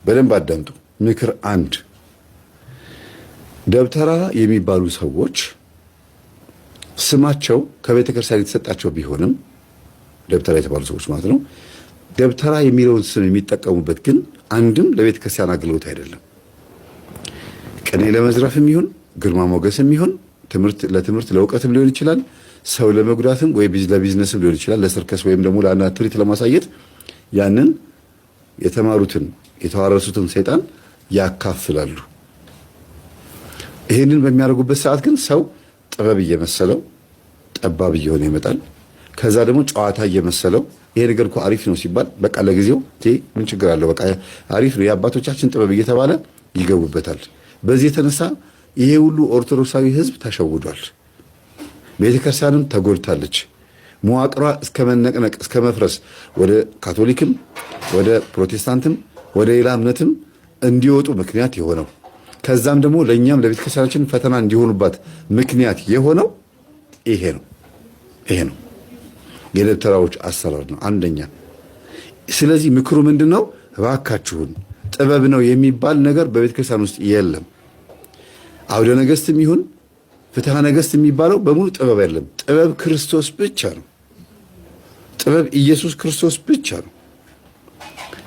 በደንብ አዳምጡ። ምክር አንድ፣ ደብተራ የሚባሉ ሰዎች ስማቸው ከቤተ ክርስቲያን የተሰጣቸው ቢሆንም ደብተራ የተባሉ ሰዎች ማለት ነው። ደብተራ የሚለውን ስም የሚጠቀሙበት ግን አንድም ለቤተ ክርስቲያን አገልግሎት አይደለም። ቅኔ ለመዝረፍም ይሁን ግርማ ሞገስም ይሁን ለትምህርት ለእውቀትም ሊሆን ይችላል። ሰው ለመጉዳትም ወይ ለቢዝነስም ሊሆን ይችላል። ለሰርከስ ወይም ደግሞ ለአንድ ትርኢት ለማሳየት ያንን የተማሩትን የተዋረሱትን ሰይጣን ያካፍላሉ። ይህንን በሚያደርጉበት ሰዓት ግን ሰው ጥበብ እየመሰለው ጠባብ እየሆነ ይመጣል። ከዛ ደግሞ ጨዋታ እየመሰለው ይሄ ነገር እኮ አሪፍ ነው ሲባል በቃ ለጊዜው ምን ችግር አለው በቃ አሪፍ ነው የአባቶቻችን ጥበብ እየተባለ ይገቡበታል። በዚህ የተነሳ ይሄ ሁሉ ኦርቶዶክሳዊ ሕዝብ ተሸውዷል። ቤተክርስቲያንም ተጎድታለች። መዋቅሯ እስከ መነቅነቅ እስከ መፍረስ ወደ ካቶሊክም ወደ ፕሮቴስታንትም ወደ ሌላ እምነትም እንዲወጡ ምክንያት የሆነው ከዛም ደግሞ ለእኛም ለቤተክርስቲያናችን ፈተና እንዲሆኑባት ምክንያት የሆነው ይሄ ነው የደብተራዎች አሰራር ነው አንደኛ። ስለዚህ ምክሩ ምንድን ነው? እባካችሁን ጥበብ ነው የሚባል ነገር በቤተክርስቲያን ውስጥ የለም። አውደ ነገሥትም ይሁን ፍትሐ ነገሥት የሚባለው በሙሉ ጥበብ አይደለም። ጥበብ ክርስቶስ ብቻ ነው። ጥበብ ኢየሱስ ክርስቶስ ብቻ ነው።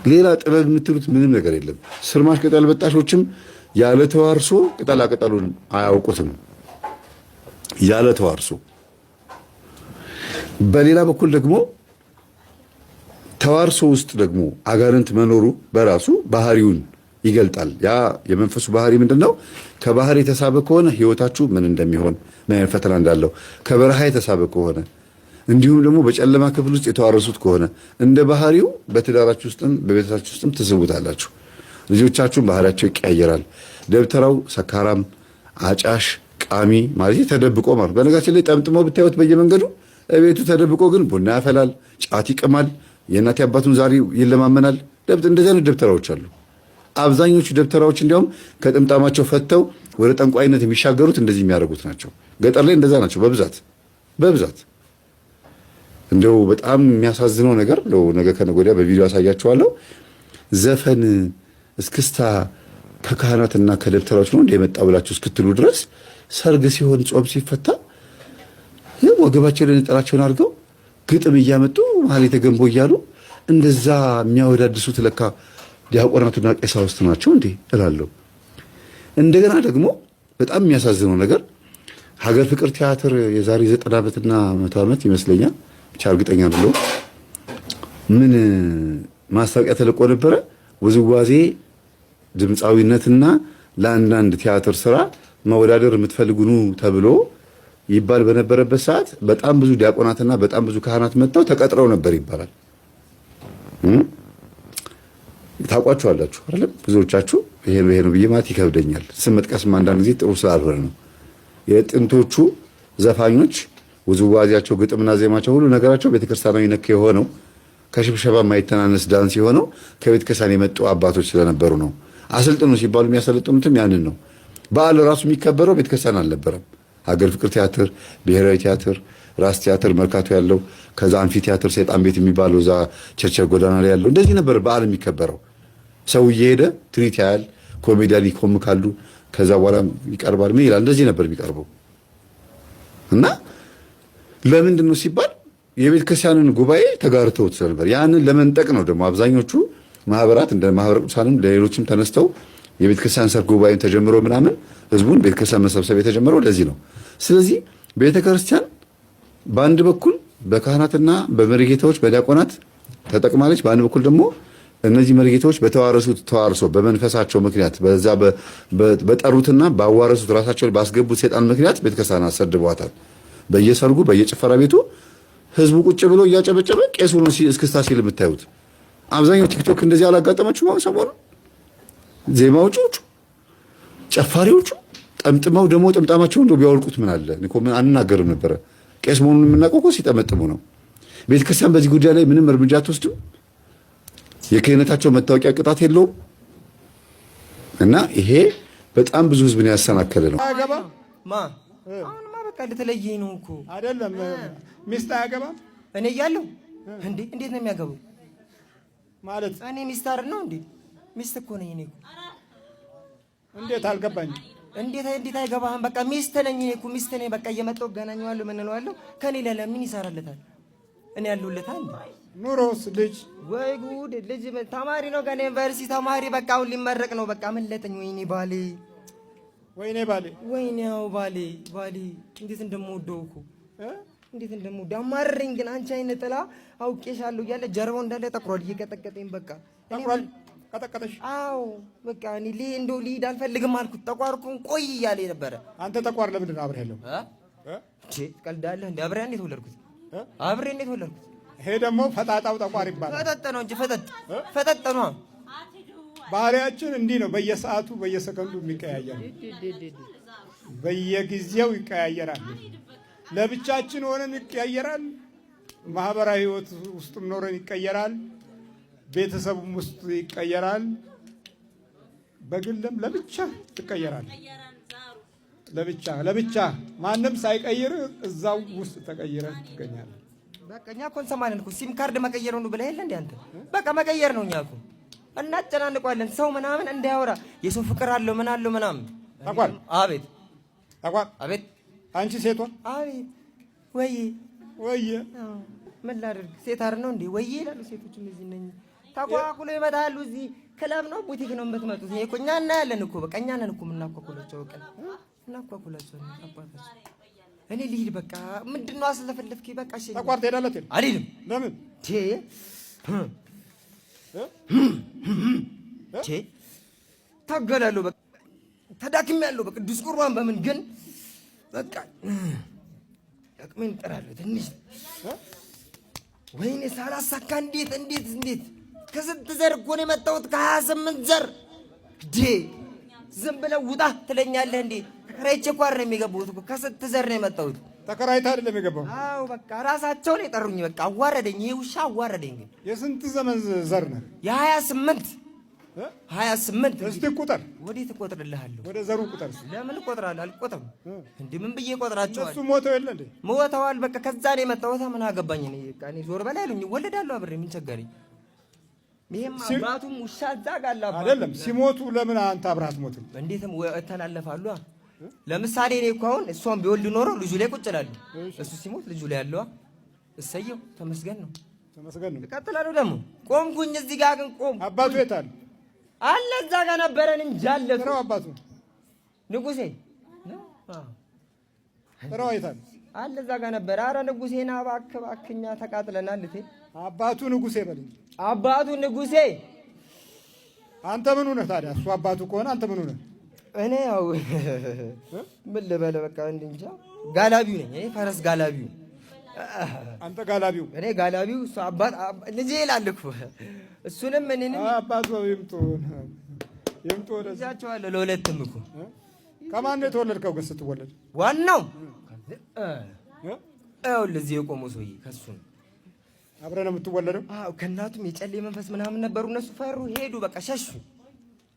ሌላ ጥበብ የምትሉት ምንም ነገር የለም። ስርማሽ ቅጠል በጣሾችም ያለ ተዋርሶ ቅጠላ ቅጠሉን አያውቁትም። ያለ ተዋርሶ በሌላ በኩል ደግሞ ተዋርሶ ውስጥ ደግሞ አጋንንት መኖሩ በራሱ ባህሪውን ይገልጣል። ያ የመንፈሱ ባህሪ ምንድነው? ከባህር የተሳበ ከሆነ ህይወታችሁ ምን እንደሚሆን ምን አይነት ፈተና እንዳለው፣ ከበረሃ የተሳበ ከሆነ እንዲሁም ደግሞ በጨለማ ክፍል ውስጥ የተዋረሱት ከሆነ እንደ ባህሪው በትዳራችሁ ውስጥም በቤታችሁ ውስጥም ትስቡታላችሁ። ልጆቻችሁም ባህሪያቸው ይቀያየራል። ደብተራው ሰካራም፣ አጫሽ፣ ቃሚ ማለት ተደብቆ ማለት በነገራችን ላይ ጠምጥሞ ብታዩት በየመንገዱ ቤቱ ተደብቆ ግን ቡና ያፈላል፣ ጫት ይቅማል፣ የእናት አባቱን ዛሬ ይለማመናል። እንደዚህ አይነት ደብተራዎች አሉ። አብዛኞቹ ደብተራዎች እንዲያውም ከጥምጣማቸው ፈተው ወደ ጠንቋይነት የሚሻገሩት እንደዚህ የሚያደርጉት ናቸው። ገጠር ላይ እንደዛ ናቸው በብዛት። እንደው በጣም የሚያሳዝነው ነገር ነገ ከነገ ወዲያ በቪዲዮ ያሳያችኋለሁ። ዘፈን እስክስታ ከካህናትና ከደብተራዎች ነው እንደመጣ ብላችሁ እስክትሉ ድረስ ሰርግ ሲሆን ጾም ሲፈታ ወገባቸው ላይ ነጠላቸውን አድርገው ግጥም እያመጡ መሀል የተገንቦ እያሉ እንደዛ የሚያወዳድሱት ለካ ዲያቆናቱና ቀሳውስት ናቸው እንዴ እላለሁ። እንደገና ደግሞ በጣም የሚያሳዝነው ነገር ሀገር ፍቅር ቲያትር የዛሬ 90 ዓመትና 100 ዓመት ይመስለኛል ብቻ እርግጠኛ አይደለሁም ምን ማስታወቂያ ተለቆ ነበረ። ውዝዋዜ ድምፃዊነትና ለአንዳንድ ቲያትር ስራ መወዳደር የምትፈልጉኑ ተብሎ ይባል በነበረበት ሰዓት በጣም ብዙ ዲያቆናትና በጣም ብዙ ካህናት መጥተው ተቀጥረው ነበር ይባላል። ታውቋቸዋላችሁ አይደል? ብዙዎቻችሁ ይሄ ነው ብዬ ማለት ይከብደኛል። ስም መጥቀስም አንዳንድ ጊዜ ጥሩ ስላልሆነ ነው። የጥንቶቹ ዘፋኞች ውዝዋዜያቸው፣ ግጥምና ዜማቸው ሁሉ ነገራቸው ቤተክርስቲያናዊ ነክ የሆነው ከሽብሸባ የማይተናነስ ዳንስ የሆነው ከቤተክርስቲያን የመጡ አባቶች ስለነበሩ ነው። አሰልጥኑ ሲባሉ የሚያሰለጥኑትም ያንን ነው። በዓል ራሱ የሚከበረው ቤተክርስቲያን አልነበረም። ሀገር ፍቅር ቲያትር፣ ብሔራዊ ቲያትር፣ ራስ ቲያትር መርካቶ ያለው፣ ከዛ አንፊ ቲያትር ሰይጣን ቤት የሚባለው እዛ ቸርቸር ጎዳና ላይ ያለው እንደዚህ ነበር በዓል የሚከበረው። ሰው እየሄደ ትርኢት ያያል፣ ኮሜዲያን ይኮምካሉ፣ ከዛ በኋላ ይቀርባል። ምን ይላል? እንደዚህ ነበር የሚቀርበው። እና ለምንድን ነው ሲባል የቤተ ክርስቲያንን ጉባኤ ተጋርተውት ስለነበር ያንን ለመንጠቅ ነው። ደግሞ አብዛኞቹ ማህበራት እንደ ማህበረ ቅዱሳንም ለሌሎችም ተነስተው የቤተ ክርስቲያን ሰርክ ጉባኤን ተጀምሮ ምናምን ህዝቡን ቤተ ክርስቲያን መሰብሰብ የተጀመረው ለዚህ ነው። ስለዚህ ቤተ ክርስቲያን በአንድ በኩል በካህናትና በመሪጌታዎች በዲያቆናት ተጠቅማለች። በአንድ በኩል ደግሞ እነዚህ መሪጌታዎች በተዋረሱት ተዋርሶ በመንፈሳቸው ምክንያት በዛ በጠሩትና ባዋረሱት ራሳቸው ባስገቡት ሰይጣን ምክንያት ቤተ ክርስቲያን አሰድበዋታል። በየሰርጉ በየጭፈራ ቤቱ ህዝቡ ቁጭ ብሎ እያጨበጨበ ቄሱ ነው እስክስታ ሲል የምታዩት። አብዛኛው ቲክቶክ እንደዚህ አላጋጠማችሁም? አሁን ሰሞኑን ዜማዎቹ ጨፋሪዎቹ ጠምጥመው ደግሞ ጥምጣማቸው እንደው ቢያወልቁት ምን አለ? እኮ ምን አንናገርም ነበረ። ቄስ መሆኑን የምናውቀው እኮ ሲጠመጥሙ ነው። ቤተክርስቲያን በዚህ ጉዳይ ላይ ምንም እርምጃ አትወስድም። የክህነታቸው መታወቂያ ቅጣት የለውም። እና ይሄ በጣም ብዙ ህዝብን ያሰናከለ ነው። አሁንማ በቃ ልትለየኝ ነው እኮ አይደለም። ሚስት አያገባም እኔ እያለሁ እንዴት ነው የሚያገባው? ማለት እኔ ሚስት አይደል ነው እንዴ? ሚስት እኮ ነኝ እኔ እኮ። እንዴት አልገባኝም። እንዴት አይገባህም? በቃ ሚስት ነኝ እኔ እኮ ሚስት ነኝ። በቃ እየመጣሁ እገናኘዋለሁ። ምን እለዋለሁ? ከኔ ሌላ ምን ይሰራለታል? እኔ ያለሁለት አንድ ኑሮስ ልጅ ወይ ጉድ! ልጅ ተማሪ ነው ገና ዩኒቨርሲቲ ተማሪ። በቃ አሁን ሊመረቅ ነው። በቃ ምን ለጠኝ። ወይኔ ባሌ፣ ወይኔ ያው ባሌ እንዴት እንደምወደው እኮ እንዴት እንደምወደው አማረኝ። ግን አንቺ አይነት ጥላ አውቄሻለሁ እያለ ጀርባው እንዳለ ጠቁሯል። እየቀጠቀጠኝ በቃ ጠቁሯል። ቀጠቀጠሽ? አዎ በቃ እኔ እንደው ልሂድ አልፈልግም አልኩት። ጠቋርኩን ቆይ እያለ ነበረ። አንተ ጠቋር ለምንድን ነው አብረህ ያለው? ትቀልዳለህ እንዴ? አብሬ እንዴት ወለድኩት? አብሬ እንዴት ወለድኩት? ይሄ ደግሞ ፈጣጣው ጠቋር ይባላል። ፈጠጥ ነው እንጂ ፈጠጥ ነው። ባህሪያችን እንዲህ ነው። በየሰዓቱ በየሰከንዱ የሚቀያየር በየጊዜው ይቀያየራል። ለብቻችን ሆነን ይቀያየራል። ማህበራዊ ህይወት ውስጥም ኖረን ይቀየራል። ቤተሰቡም ውስጥ ይቀየራል። በግልም ለብቻ ትቀየራል። ለብቻ ማንም ሳይቀይር እዛው ውስጥ ተቀይረ ትገኛለህ። በቃ እኛ እኮ እንሰማለን እኮ ሲም ካርድ መቀየር ነው ብለህ የለ እንዴ አንተ? በቃ መቀየር ነው። እኛ እኮ እናጨናንቋለን። ሰው ምናምን እንዳያወራ የሰው ፍቅር አለው ምን አለው ምናምን። ጠቋር አቤት፣ ጠቋር አቤት። አንቺ ሴቷ አቤት። ወይዬ ምን ላድርግ? ሴት አይደል ነው እንዴ? ወይዬ ይላሉ ሴቶችም። እዚህ ነኝ ተቋቁሎ ይመጣሉ። እዚህ ክለብ ነው ቡቲክ ነው የምትመጡት? ይሄ እኮ እኛ እናያለን እኮ በቃ እኛ ነን እኮ የምናኳኩላቸው። በቃ እናኳኩላቸው አባታችን። እኔ ልሂድ በቃ። ምንድን ነው አስለፈለፍኪ? በቃ እሺ ተቋር ትሄዳለህ? አልሄድም። ለምን? ታገላለሁ በቃ ተዳክሜያለሁ። በቅዱስ ቁርባን በምን ግን በቃ አቅሜን እጠራለሁ ትንሽ። ወይኔ ሳላሳካ እንዴት ከስንት ዘር እኮ ነው የመጣሁት? ከ28 ዘር ዝም ብለህ ውጣ ትለኛለህ እንዴ? ተከራይቼ እኮ አይደል የሚገባሁት እኮ ከስንት ዘር ነው የመጣሁት። ተከራይተህ አይደለም የገባው? አዎ በቃ ራሳቸውን የጠሩኝ። በቃ አዋረደኝ። ይሄ ውሻ አዋረደኝ። ግን የስንት ዘመን ዘር ነህ? የ28 እስቲ ቁጥር። ወዴት እቆጥርልሃለሁ? ወደ ዘሩ ቁጥር። ለምን እቆጥራለሁ? አልቆጥርም። እንዴ ምን ብዬ እቆጥራቸዋለሁ? እሱ ሞተው የለ እንዴ? ሞተዋል። በቃ ከዛ ነው የመጣሁት። ምን አገባኝ እኔ? በቃ እኔ ዞር በላይ አሉኝ። እወለዳለሁ አብሬ ምን ቸገረኝ? ይሄም አባቱም ውሻ እዛ ጋር አለ አይደለም። ሲሞቱ ለምን አንተ አብረህ አትሞትም? እንዴትም እተላለፋሉ። ለምሳሌ እኔ እኮ አሁን እሷን ቢወልድ ኖሮ ልጁ ላይ ቁጭ እላለሁ። እሱ ሲሞት ልጁ ላይ ያለዋ እሰየው፣ ተመስገን ነው። እቀጥላለሁ ደግሞ ቆምኩኝ። እዚህ ጋር ግን ቆም። አባቱ የት አለ? አለ እዛ ጋር ነበረን እንጂ አለ ነው አባቱ ንጉሴ ጥራው የት አለ? አለ እዛ ጋር ነበር። ኧረ ንጉሴና እባክህ እኛ ተቃጥለናል። አባቱ ንጉሴ በል እንጂ አባቱ ንጉሴ። አንተ ምን ሆነህ ታዲያ? እሱ አባቱ ከሆነ አንተ ምን ሆነህ? እኔ ያው ምን ልበለ በቃ እንጃ ጋላቢው ነኝ። እኔ ፈረስ ጋላቢው። አንተ ጋላቢው? እኔ ጋላቢው። እሱ አባት ልጄ ይላል እኮ እሱንም እኔንም አባቱ ይምጡ ወደዛቸዋለሁ። ለሁለትም እኮ ከማን ነው የተወለድከው ግን ስትወለድ? ዋናው ይኸውልህ እዚህ የቆመው ሰውዬ ከእሱ ነው። አብረህ ነው የምትወለደው? አዎ ከእናቱም የጨሌ መንፈስ ምናምን ነበሩ። እነሱ ፈሩ፣ ሄዱ፣ በቃ ሸሹ።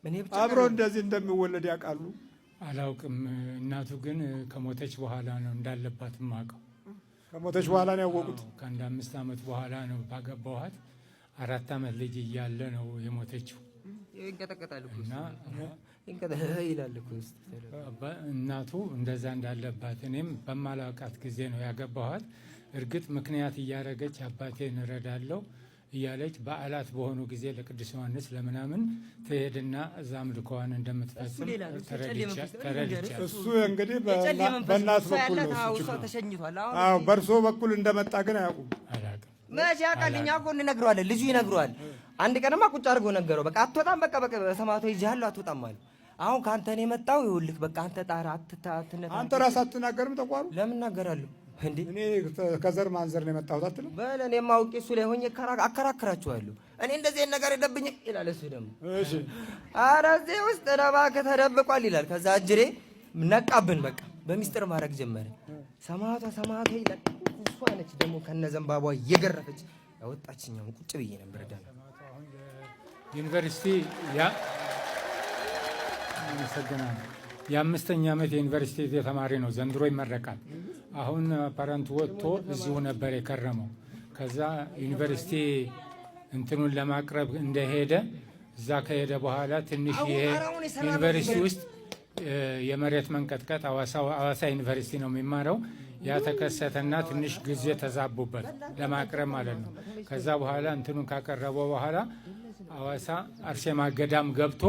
እኔ ብቻ አብሮ እንደዚህ እንደሚወለድ ያውቃሉ? አላውቅም። እናቱ ግን ከሞተች በኋላ ነው እንዳለባትም አውቀው። ከሞተች በኋላ ነው ያወቁት? ከአንድ 5 ዓመት በኋላ ነው ባገባኋት። 4 ዓመት ልጅ እያለ ነው የሞተችው። ይንቀጠቀጣል እኮ እና ይላል እኮ እናቱ እንደዛ እንዳለባት እኔም በማላውቃት ጊዜ ነው ያገባኋት። እርግጥ ምክንያት እያደረገች አባቴን እረዳለሁ እያለች በዓላት በሆኑ ጊዜ ለቅዱስ ዮሐንስ ለምናምን ትሄድና እዛ አምልኮዋን እንደምትፈጽም ተረድቻለሁ። እሱ እንግዲህ በእናት በኩል ነው። አዎ በእርሶ በኩል እንደመጣ ግን አያውቁም። መቼ ያውቃል? እኛ እኮ እንነግረዋለን፣ ልጁ ይነግረዋል። አንድ ቀንማ ቁጭ አድርጎ ነገረው። በቃ አትወጣም፣ በቃ በሰማቶ ይዤሃለሁ አትወጣም አለ። አሁን ከአንተ ነው የመጣው። ይኸውልህ በቃ አንተ ጣራ አትነካ። አንተ ራስህ አትናገርም? ተቋሩ ለምን እናገራለሁ እንዴ? እኔ ከዘር ማንዘር ነው የመጣሁት አትልም? በል እኔማ አውቄ እሱ ላይ ሆኜ አከራክራችኋለሁ። እኔ እንደዚህ ነገር የለብኝም ይላል እሱ ደግሞ። እሺ ኧረ እዚህ ውስጥ እባክህ ተደብቋል ይላል። ከዛ እጅሬ ነቃብን። በቃ በሚስጥር ማድረግ ጀመረ። ሰማዕቷ ይላል። እሷ ነች ደግሞ ከነዘንባቧ እየገረፈች ያወጣችኝ። አሁን ቁጭ ብዬ ነበር ዳና ዩኒቨርሲቲ የ5ኛ ዓመት የዩኒቨርሲቲ ተማሪ ነው። ዘንድሮ ይመረቃል። አሁን ፓረንት ወጥቶ እዚሁ ነበር የከረመው። ከዛ ዩኒቨርሲቲ እንትኑን ለማቅረብ እንደሄደ እዛ ከሄደ በኋላ ትንሽ ይሄ ዩኒቨርሲቲ ውስጥ የመሬት መንቀጥቀጥ ሐዋሳ ዩኒቨርሲቲ ነው የሚማረው። ያ ተከሰተና ትንሽ ጊዜ ተዛቡበት ለማቅረብ ማለት ነው። ከዛ በኋላ እንትኑን ካቀረበው በኋላ ሐዋሳ አርሴማ ገዳም ገብቶ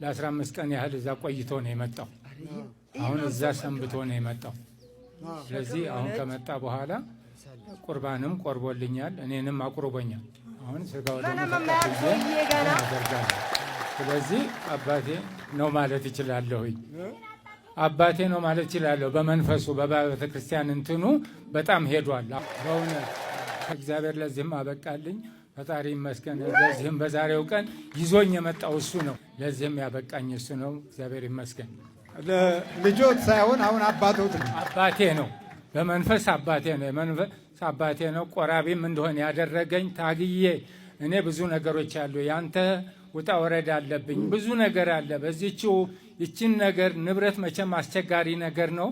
ለ15 ቀን ያህል እዛ ቆይቶ ነው የመጣው። አሁን እዛ ሰንብቶ ነው የመጣው። ስለዚህ አሁን ከመጣ በኋላ ቁርባንም ቆርቦልኛል፣ እኔንም አቁርቦኛል። አሁን ስጋው ደግሞ አደርጋለሁ። ስለዚህ አባቴ ነው ማለት ይችላለሁኝ። አባቴ ነው ማለት ይችላለሁ። በመንፈሱ በቤተ ክርስቲያን እንትኑ በጣም ሄዷል። በእውነት እግዚአብሔር ለዚህም አበቃልኝ። ፈጣሪ ይመስገን። ለዚህም በዛሬው ቀን ይዞኝ የመጣው እሱ ነው። ለዚህም ያበቃኝ እሱ ነው። እግዚአብሔር ይመስገን። ልጆት ሳይሆን አሁን አባቶት ነው። አባቴ ነው። በመንፈስ አባቴ ነው። የመንፈስ አባቴ ነው። ቆራቢም እንደሆነ ያደረገኝ ታግዬ እኔ ብዙ ነገሮች አሉ። ያንተ ውጣ ወረድ አለብኝ። ብዙ ነገር አለ። በዚህችው ይችን ነገር ንብረት መቼም አስቸጋሪ ነገር ነው።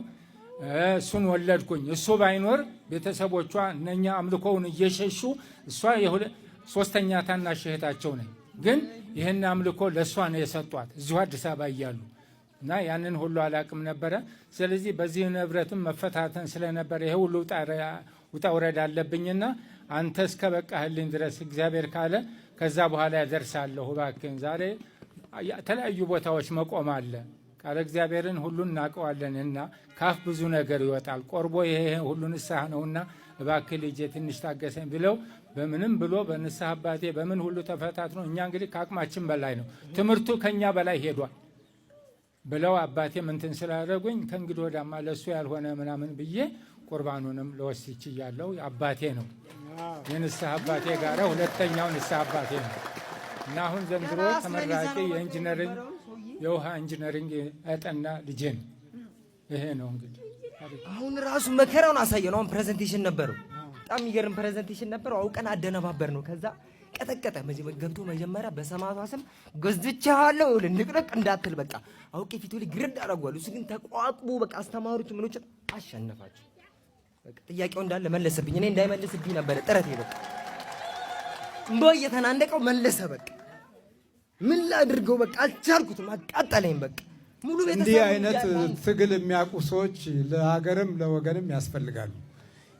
እሱን ወለድኩኝ። እሱ ባይኖር ቤተሰቦቿ እነኛ አምልኮውን እየሸሹ እሷ ሶስተኛ ታናሽ እህታቸው ነኝ። ግን ይህን አምልኮ ለእሷ ነው የሰጧት እዚሁ አዲስ አበባ እያሉ እና ያንን ሁሉ አላቅም ነበረ። ስለዚህ በዚህ ንብረትም መፈታተን ስለነበረ ይሄ ሁሉ ውጣ ውረድ አለብኝና አንተ እስከ በቃህልኝ ድረስ እግዚአብሔር ካለ ከዛ በኋላ ያደርሳለሁ። እባክህን ዛሬ የተለያዩ ቦታዎች መቆም አለ። ቃለ እግዚአብሔርን ሁሉን እናውቀዋለንና ካፍ ብዙ ነገር ይወጣል። ቆርቦ ይሄ ሁሉ ንስሐ ነውና እባክህ ልጄ ትንሽ ታገሰኝ ብለው በምንም ብሎ በንስሐ አባቴ በምን ሁሉ ተፈታት ነው። እኛ እንግዲህ ከአቅማችን በላይ ነው፣ ትምህርቱ ከኛ በላይ ሄዷል ብለው አባቴ ምንትን ስላደረጉኝ ከእንግዲህ ወዳማ ለእሱ ያልሆነ ምናምን ብዬ ቁርባኑንም ለወስች እያለው አባቴ ነው የንስሐ አባቴ ጋር ሁለተኛው ንስሐ አባቴ ነው እና አሁን ዘንድሮ ተመራቂ የኢንጂነሪንግ የውሃ ኢንጂነሪንግ ያጠና ልጄ ነው። ይሄ ነው እንግዲህ አሁን ራሱ መከራውን አሳየን። አሁን ፕሬዘንቴሽን ነበረው፣ በጣም የሚገርም ፕሬዘንቴሽን ነበረው። አውቀን አደነባበር ነው። ከዛ ቀጠቀጠ ገብቶ መጀመሪያ በሰማዕቷ ስም ገዝቻለሁ ንቅንቅ እንዳትል በቃ አውቄ ፊቱ ላይ ግርድ አደረጓል። እሱ ግን ተቋቁቦ በቃ አስተማሪዎች ምኖችን አሸነፋቸው። በቃ ጥያቄው እንዳለ መለሰብኝ። እኔ እንዳይመልስብኝ ነበረ ጥረት በቃ እንባ እየተናነቀው መለሰ። በቃ ምን ላድርገው በቃ አልቻልኩትም፣ አቃጠለኝ በቃ ሙሉ ቤተሰብ። እንዲህ አይነት ትግል የሚያውቁ ሰዎች ለሀገርም ለወገንም ያስፈልጋሉ።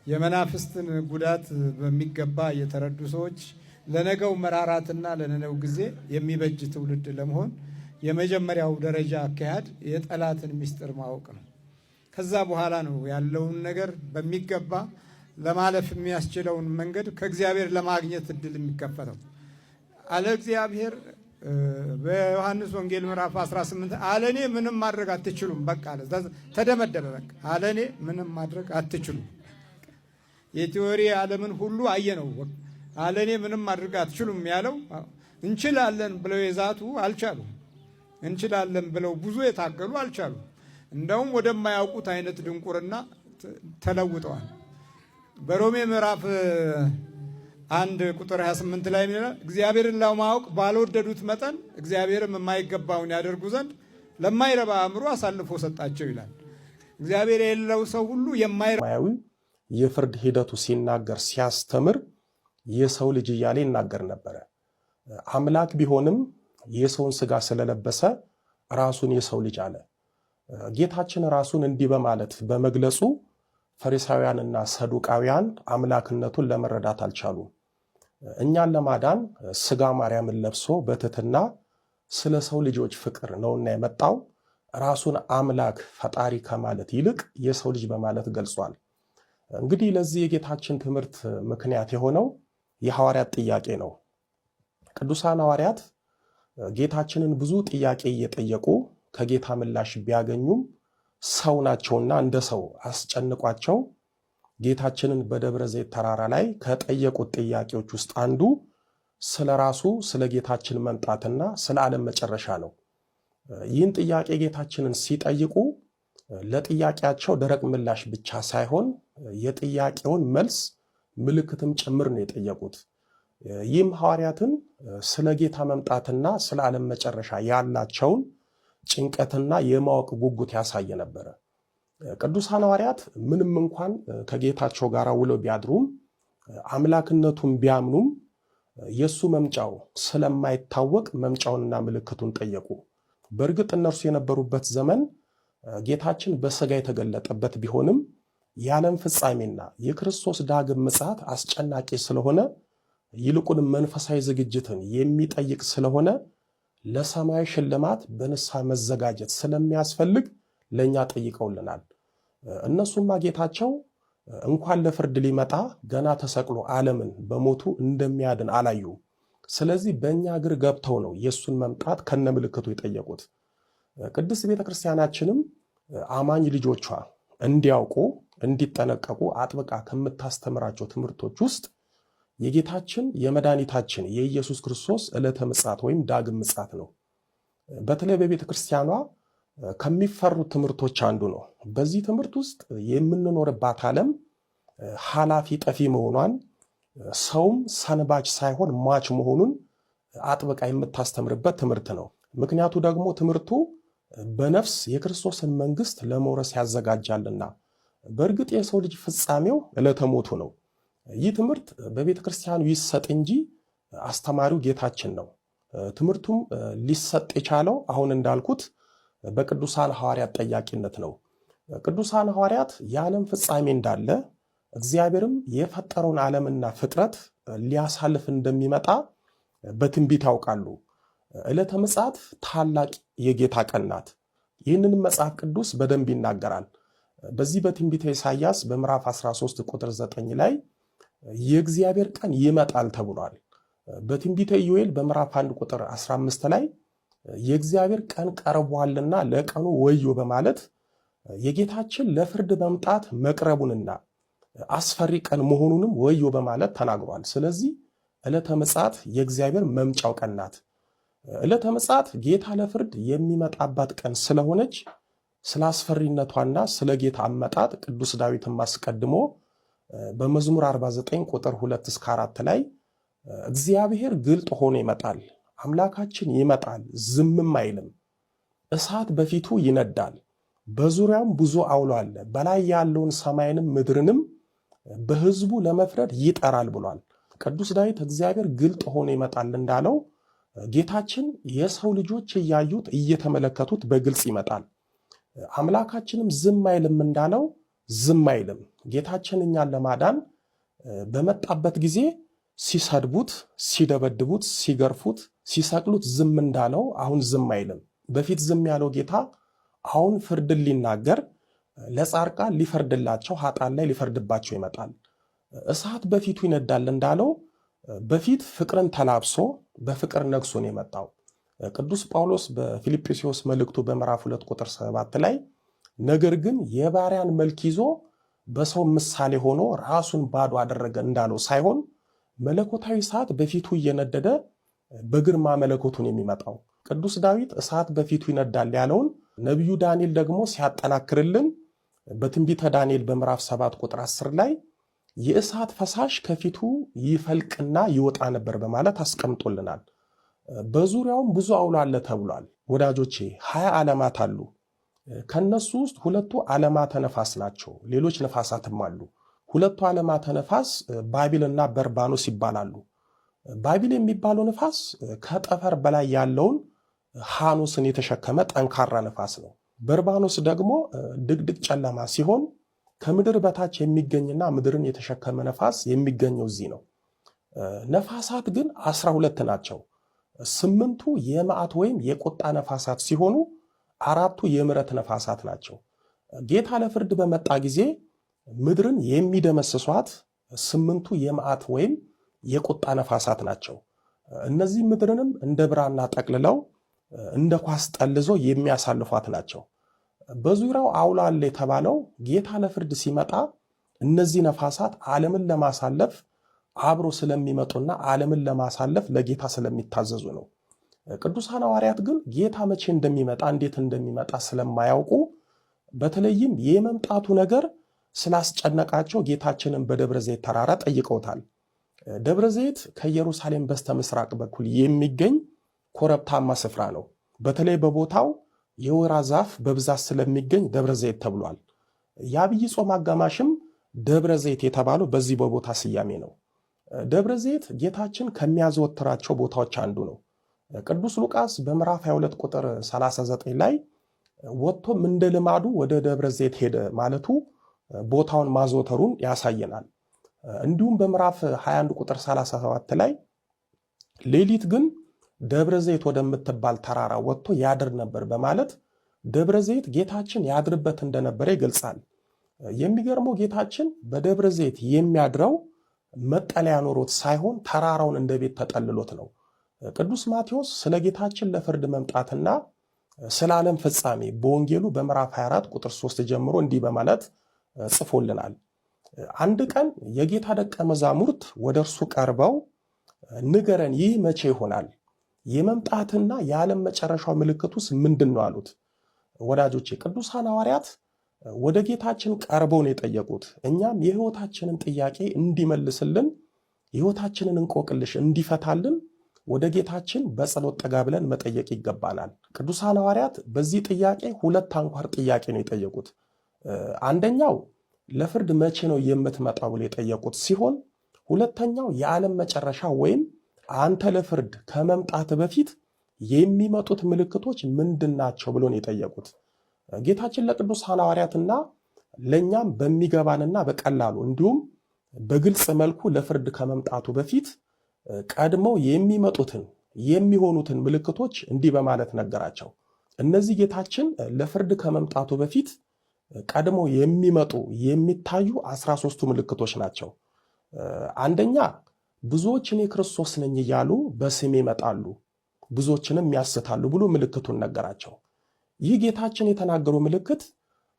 የመናፍስትን ጉዳት በሚገባ የተረዱ ሰዎች ለነገው መራራትና ለነገው ጊዜ የሚበጅ ትውልድ ለመሆን የመጀመሪያው ደረጃ አካሄድ የጠላትን ምስጢር ማወቅ ነው። ከዛ በኋላ ነው ያለውን ነገር በሚገባ ለማለፍ የሚያስችለውን መንገድ ከእግዚአብሔር ለማግኘት እድል የሚከፈተው። አለ እግዚአብሔር በዮሐንስ ወንጌል ምዕራፍ 18 አለኔ ምንም ማድረግ አትችሉም፣ በቃ ተደመደመ። በቃ አለኔ ምንም ማድረግ አትችሉም። የቲዎሪ ዓለምን ሁሉ አየነው። አለኔ ምንም ማድረግ አትችሉም ያለው እንችላለን ብለው የዛቱ አልቻሉም። እንችላለን ብለው ብዙ የታገሉ አልቻሉም። እንደውም ወደማያውቁት አይነት ድንቁርና ተለውጠዋል። በሮሜ ምዕራፍ 1 ቁጥር 28 ላይ የሚለው እግዚአብሔርን ለማወቅ ባልወደዱት መጠን እግዚአብሔርም የማይገባውን ያደርጉ ዘንድ ለማይረባ አእምሮ አሳልፎ ሰጣቸው ይላል። እግዚአብሔር የሌለው ሰው ሁሉ የማይረባ የፍርድ ሂደቱ ሲናገር ሲያስተምር የሰው ልጅ እያለ ይናገር ነበረ። አምላክ ቢሆንም የሰውን ስጋ ስለለበሰ ራሱን የሰው ልጅ አለ። ጌታችን ራሱን እንዲህ በማለት በመግለጹ ፈሪሳውያንና ሰዱቃውያን አምላክነቱን ለመረዳት አልቻሉም። እኛን ለማዳን ስጋ ማርያምን ለብሶ በትህትና ስለ ሰው ልጆች ፍቅር ነውና የመጣው ራሱን አምላክ ፈጣሪ ከማለት ይልቅ የሰው ልጅ በማለት ገልጿል። እንግዲህ ለዚህ የጌታችን ትምህርት ምክንያት የሆነው የሐዋርያት ጥያቄ ነው። ቅዱሳን ሐዋርያት ጌታችንን ብዙ ጥያቄ እየጠየቁ ከጌታ ምላሽ ቢያገኙም ሰው ናቸውና እንደ ሰው አስጨንቋቸው ጌታችንን በደብረ ዘይት ተራራ ላይ ከጠየቁት ጥያቄዎች ውስጥ አንዱ ስለ ራሱ ስለ ጌታችን መምጣትና ስለ ዓለም መጨረሻ ነው። ይህን ጥያቄ ጌታችንን ሲጠይቁ ለጥያቄያቸው ደረቅ ምላሽ ብቻ ሳይሆን የጥያቄውን መልስ ምልክትም ጭምር ነው የጠየቁት። ይህም ሐዋርያትን ስለ ጌታ መምጣትና ስለ ዓለም መጨረሻ ያላቸውን ጭንቀትና የማወቅ ጉጉት ያሳየ ነበረ። ቅዱሳን ሐዋርያት ምንም እንኳን ከጌታቸው ጋር ውለው ቢያድሩም አምላክነቱን ቢያምኑም የሱ መምጫው ስለማይታወቅ መምጫውንና ምልክቱን ጠየቁ። በእርግጥ እነርሱ የነበሩበት ዘመን ጌታችን በሥጋ የተገለጠበት ቢሆንም የዓለም ፍጻሜና የክርስቶስ ዳግም ምጽአት አስጨናቂ ስለሆነ ይልቁንም መንፈሳዊ ዝግጅትን የሚጠይቅ ስለሆነ ለሰማያዊ ሽልማት በንስሐ መዘጋጀት ስለሚያስፈልግ ለእኛ ጠይቀውልናል። እነሱማ ጌታቸው እንኳን ለፍርድ ሊመጣ ገና ተሰቅሎ ዓለምን በሞቱ እንደሚያድን አላዩም። ስለዚህ በእኛ እግር ገብተው ነው የእሱን መምጣት ከነ ምልክቱ የጠየቁት። ቅድስት ቤተ ክርስቲያናችንም አማኝ ልጆቿ እንዲያውቁ እንዲጠነቀቁ አጥብቃ ከምታስተምራቸው ትምህርቶች ውስጥ የጌታችን የመድኃኒታችን የኢየሱስ ክርስቶስ ዕለተ ምጽአት ወይም ዳግም ምጽአት ነው። በተለይ በቤተ ክርስቲያኗ ከሚፈሩት ትምህርቶች አንዱ ነው። በዚህ ትምህርት ውስጥ የምንኖርባት ዓለም ኃላፊ ጠፊ መሆኗን፣ ሰውም ሰንባች ሳይሆን ሟች መሆኑን አጥብቃ የምታስተምርበት ትምህርት ነው። ምክንያቱ ደግሞ ትምህርቱ በነፍስ የክርስቶስን መንግሥት ለመውረስ ያዘጋጃልና። በእርግጥ የሰው ልጅ ፍጻሜው ዕለተ ሞቱ ነው። ይህ ትምህርት በቤተ ክርስቲያኑ ይሰጥ እንጂ አስተማሪው ጌታችን ነው። ትምህርቱም ሊሰጥ የቻለው አሁን እንዳልኩት በቅዱሳን ሐዋርያት ጠያቂነት ነው። ቅዱሳን ሐዋርያት የዓለም ፍጻሜ እንዳለ እግዚአብሔርም የፈጠረውን ዓለምና ፍጥረት ሊያሳልፍ እንደሚመጣ በትንቢት ያውቃሉ። ዕለተ ምጽአት ታላቅ የጌታ ቀን ናት። ይህንንም መጽሐፍ ቅዱስ በደንብ ይናገራል። በዚህ በትንቢተ ኢሳይያስ በምዕራፍ 13 ቁጥር 9 ላይ የእግዚአብሔር ቀን ይመጣል ተብሏል። በትንቢተ ኢዮኤል በምዕራፍ 1 ቁጥር 15 ላይ የእግዚአብሔር ቀን ቀርቧልና ለቀኑ ወዮ በማለት የጌታችን ለፍርድ መምጣት መቅረቡንና አስፈሪ ቀን መሆኑንም ወዮ በማለት ተናግሯል። ስለዚህ ዕለተ ምጽአት የእግዚአብሔር መምጫው ቀን ናት። ዕለተ ምጽአት ጌታ ለፍርድ የሚመጣባት ቀን ስለሆነች ስለ አስፈሪነቷና ስለ ጌታ አመጣጥ ቅዱስ ዳዊትም አስቀድሞ በመዝሙር 49 ቁጥር 2-4 ላይ እግዚአብሔር ግልጥ ሆኖ ይመጣል፣ አምላካችን ይመጣል ዝምም አይልም፣ እሳት በፊቱ ይነዳል፣ በዙሪያም ብዙ አውሎ አለ፣ በላይ ያለውን ሰማይንም ምድርንም በሕዝቡ ለመፍረድ ይጠራል ብሏል። ቅዱስ ዳዊት እግዚአብሔር ግልጥ ሆኖ ይመጣል እንዳለው ጌታችን የሰው ልጆች እያዩት እየተመለከቱት በግልጽ ይመጣል። አምላካችንም ዝም አይልም እንዳለው ዝም አይልም። ጌታችን እኛን ለማዳን በመጣበት ጊዜ ሲሰድቡት፣ ሲደበድቡት፣ ሲገርፉት፣ ሲሰቅሉት ዝም እንዳለው አሁን ዝም አይልም። በፊት ዝም ያለው ጌታ አሁን ፍርድን ሊናገር ለጻድቃን ሊፈርድላቸው፣ ኃጥአን ላይ ሊፈርድባቸው ይመጣል። እሳት በፊቱ ይነዳል እንዳለው በፊት ፍቅርን ተላብሶ በፍቅር ነግሶ ነው የመጣው። ቅዱስ ጳውሎስ በፊልጵስዩስ መልእክቱ በምዕራፍ 2 ቁጥር 7 ላይ ነገር ግን የባሪያን መልክ ይዞ በሰው ምሳሌ ሆኖ ራሱን ባዶ አደረገ እንዳለው ሳይሆን መለኮታዊ እሳት በፊቱ እየነደደ በግርማ መለኮቱን የሚመጣው። ቅዱስ ዳዊት እሳት በፊቱ ይነዳል ያለውን ነቢዩ ዳንኤል ደግሞ ሲያጠናክርልን በትንቢተ ዳንኤል በምዕራፍ 7 ቁጥር 10 ላይ የእሳት ፈሳሽ ከፊቱ ይፈልቅና ይወጣ ነበር በማለት አስቀምጦልናል። በዙሪያውም ብዙ አውሎ አለ ተብሏል። ወዳጆቼ 20 ዓለማት አሉ። ከነሱ ውስጥ 2ቱ ዓለማተ ነፋስ ናቸው። ሌሎች ነፋሳትም አሉ። 2ቱ ዓለማተ ነፋስ ባቢልና በርባኖስ ይባላሉ። ባቢል የሚባለው ነፋስ ከጠፈር በላይ ያለውን ሐኖስን የተሸከመ ጠንካራ ነፋስ ነው። በርባኖስ ደግሞ ድቅድቅ ጨለማ ሲሆን ከምድር በታች የሚገኝና ምድርን የተሸከመ ነፋስ የሚገኘው እዚህ ነው። ነፋሳት ግን 12 ናቸው። 8ቱ የመዓት ወይም የቁጣ ነፋሳት ሲሆኑ 4ቱ የምሕረት ነፋሳት ናቸው። ጌታ ለፍርድ በመጣ ጊዜ ምድርን የሚደመስሷት 8ቱ የመዓት ወይም የቁጣ ነፋሳት ናቸው። እነዚህ ምድርንም እንደ ብራና ጠቅልለው እንደ ኳስ ጠልዘው የሚያሳልፏት ናቸው። በዙሪያው አውሎ አለ የተባለው ጌታ ለፍርድ ሲመጣ እነዚህ ነፋሳት ዓለምን ለማሳለፍ አብሮ ስለሚመጡና ዓለምን ለማሳለፍ ለጌታ ስለሚታዘዙ ነው። ቅዱሳን ሐዋርያት ግን ጌታ መቼ እንደሚመጣ እንዴት እንደሚመጣ ስለማያውቁ በተለይም የመምጣቱ ነገር ስላስጨነቃቸው ጌታችንን በደብረ ዘይት ተራራ ጠይቀውታል። ደብረ ዘይት ከኢየሩሳሌም በስተ ምስራቅ በኩል የሚገኝ ኮረብታማ ስፍራ ነው። በተለይ በቦታው የወይራ ዛፍ በብዛት ስለሚገኝ ደብረ ዘይት ተብሏል። የአብይ ጾም አጋማሽም ደብረ ዘይት የተባለው በዚህ በቦታ ስያሜ ነው። ደብረ ዘይት ጌታችን ከሚያዘወትራቸው ቦታዎች አንዱ ነው። ቅዱስ ሉቃስ በምዕራፍ 22 ቁጥር 39 ላይ ወጥቶም እንደ ልማዱ ወደ ደብረ ዘይት ሄደ ማለቱ ቦታውን ማዘወተሩን ያሳየናል። እንዲሁም በምዕራፍ 21 ቁጥር 37 ላይ ሌሊት ግን ደብረ ዘይት ወደምትባል ተራራ ወጥቶ ያድር ነበር በማለት ደብረ ዘይት ጌታችን ያድርበት እንደነበረ ይገልጻል። የሚገርመው ጌታችን በደብረ ዘይት የሚያድረው መጠለያ ኖሮት ሳይሆን ተራራውን እንደ ቤት ተጠልሎት ነው። ቅዱስ ማቴዎስ ስለ ጌታችን ለፍርድ መምጣትና ስለ ዓለም ፍጻሜ በወንጌሉ በምዕራፍ 24 ቁጥር 3 ጀምሮ እንዲህ በማለት ጽፎልናል። አንድ ቀን የጌታ ደቀ መዛሙርት ወደ እርሱ ቀርበው ንገረን፣ ይህ መቼ ይሆናል? የመምጣትና የዓለም መጨረሻው ምልክቱስ ምንድን ነው አሉት። ወዳጆቼ ቅዱሳን ሐዋርያት ወደ ጌታችን ቀርበው ነው የጠየቁት። እኛም የሕይወታችንን ጥያቄ እንዲመልስልን፣ የሕይወታችንን እንቆቅልሽ እንዲፈታልን ወደ ጌታችን በጸሎት ጠጋ ብለን መጠየቅ ይገባናል። ቅዱሳን ሐዋርያት በዚህ ጥያቄ ሁለት አንኳር ጥያቄ ነው የጠየቁት። አንደኛው ለፍርድ መቼ ነው የምትመጣው ብለው የጠየቁት ሲሆን፣ ሁለተኛው የዓለም መጨረሻ ወይም አንተ ለፍርድ ከመምጣት በፊት የሚመጡት ምልክቶች ምንድን ናቸው ብሎ ነው የጠየቁት። ጌታችን ለቅዱሳን ሐዋርያትና ለእኛም በሚገባንና በቀላሉ እንዲሁም በግልጽ መልኩ ለፍርድ ከመምጣቱ በፊት ቀድመው የሚመጡትን የሚሆኑትን ምልክቶች እንዲህ በማለት ነገራቸው። እነዚህ ጌታችን ለፍርድ ከመምጣቱ በፊት ቀድሞ የሚመጡ የሚታዩ 13ቱ ምልክቶች ናቸው። አንደኛ ብዙዎች እኔ ክርስቶስ ነኝ እያሉ በስሜ ይመጣሉ፣ ብዙዎችንም ያስታሉ ብሎ ምልክቱን ነገራቸው። ይህ ጌታችን የተናገሩ ምልክት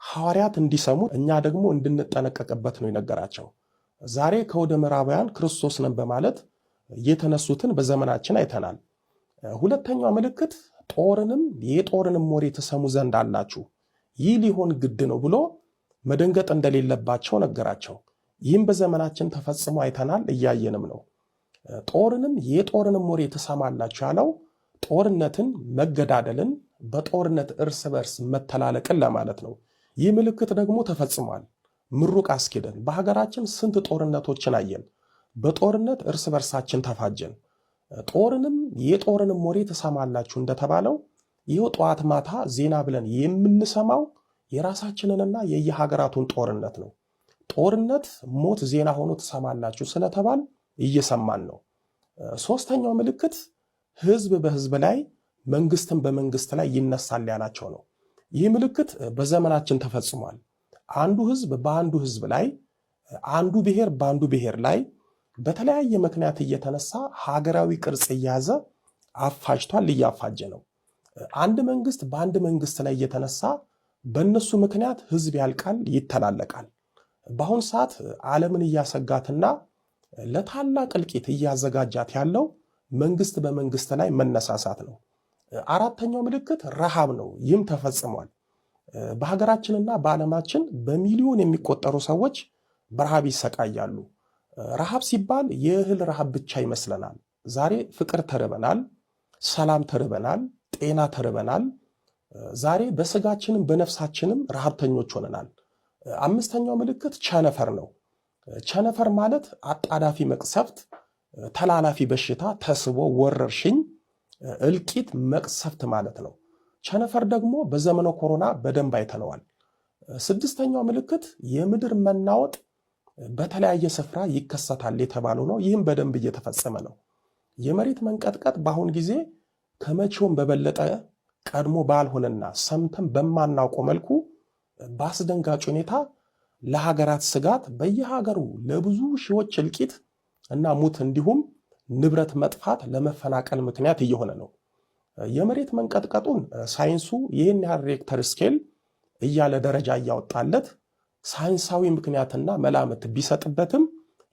ሐዋርያት እንዲሰሙ እኛ ደግሞ እንድንጠነቀቅበት ነው የነገራቸው። ዛሬ ከወደ ምዕራባውያን ክርስቶስ ነን በማለት የተነሱትን በዘመናችን አይተናል። ሁለተኛው ምልክት ጦርንም የጦርንም ወሬ ተሰሙ ዘንድ አላችሁ፣ ይህ ሊሆን ግድ ነው ብሎ መደንገጥ እንደሌለባቸው ነገራቸው። ይህም በዘመናችን ተፈጽሞ አይተናል፣ እያየንም ነው። ጦርንም የጦርንም ወሬ ተሰማላችሁ ያለው ጦርነትን፣ መገዳደልን፣ በጦርነት እርስ በርስ መተላለቅን ለማለት ነው። ይህ ምልክት ደግሞ ተፈጽሟል። ምሩቅ አስኪደን በሀገራችን ስንት ጦርነቶችን አየን። በጦርነት እርስ በርሳችን ተፋጀን። ጦርንም የጦርንም ወሬ ተሰማላችሁ እንደተባለው ይኸው ጠዋት ማታ ዜና ብለን የምንሰማው የራሳችንንና የየሀገራቱን ጦርነት ነው። ጦርነት ሞት ዜና ሆኖ ተሰማላችሁ ስለተባል እየሰማን ነው። ሶስተኛው ምልክት ህዝብ በህዝብ ላይ መንግስትን በመንግስት ላይ ይነሳል ያላቸው ነው። ይህ ምልክት በዘመናችን ተፈጽሟል። አንዱ ህዝብ በአንዱ ህዝብ ላይ፣ አንዱ ብሔር በአንዱ ብሔር ላይ በተለያየ ምክንያት እየተነሳ ሀገራዊ ቅርጽ እየያዘ አፋጅቷል፣ እያፋጀ ነው። አንድ መንግስት በአንድ መንግስት ላይ እየተነሳ በእነሱ ምክንያት ህዝብ ያልቃል፣ ይተላለቃል። በአሁን ሰዓት ዓለምን እያሰጋትና ለታላቅ እልቂት እያዘጋጃት ያለው መንግስት በመንግስት ላይ መነሳሳት ነው። አራተኛው ምልክት ረሃብ ነው። ይህም ተፈጽሟል። በሀገራችንና በዓለማችን በሚሊዮን የሚቆጠሩ ሰዎች በረሃብ ይሰቃያሉ። ረሃብ ሲባል የእህል ረሃብ ብቻ ይመስለናል። ዛሬ ፍቅር ተርበናል፣ ሰላም ተርበናል፣ ጤና ተርበናል። ዛሬ በስጋችንም በነፍሳችንም ረሃብተኞች ሆነናል። አምስተኛው ምልክት ቸነፈር ነው። ቸነፈር ማለት አጣዳፊ መቅሰፍት፣ ተላላፊ በሽታ፣ ተስቦ ወረርሽኝ፣ እልቂት፣ መቅሰፍት ማለት ነው። ቸነፈር ደግሞ በዘመነ ኮሮና በደንብ አይተነዋል። ስድስተኛው ምልክት የምድር መናወጥ በተለያየ ስፍራ ይከሰታል የተባለው ነው። ይህም በደንብ እየተፈጸመ ነው። የመሬት መንቀጥቀጥ በአሁን ጊዜ ከመቼውም በበለጠ ቀድሞ ባልሆነና ሰምተን በማናውቀው መልኩ በአስደንጋጭ ሁኔታ ለሀገራት ስጋት፣ በየሀገሩ ለብዙ ሺዎች እልቂት እና ሙት እንዲሁም ንብረት መጥፋት፣ ለመፈናቀል ምክንያት እየሆነ ነው። የመሬት መንቀጥቀጡን ሳይንሱ ይህን ያህል ሬክተር ስኬል እያለ ደረጃ እያወጣለት ሳይንሳዊ ምክንያትና መላምት ቢሰጥበትም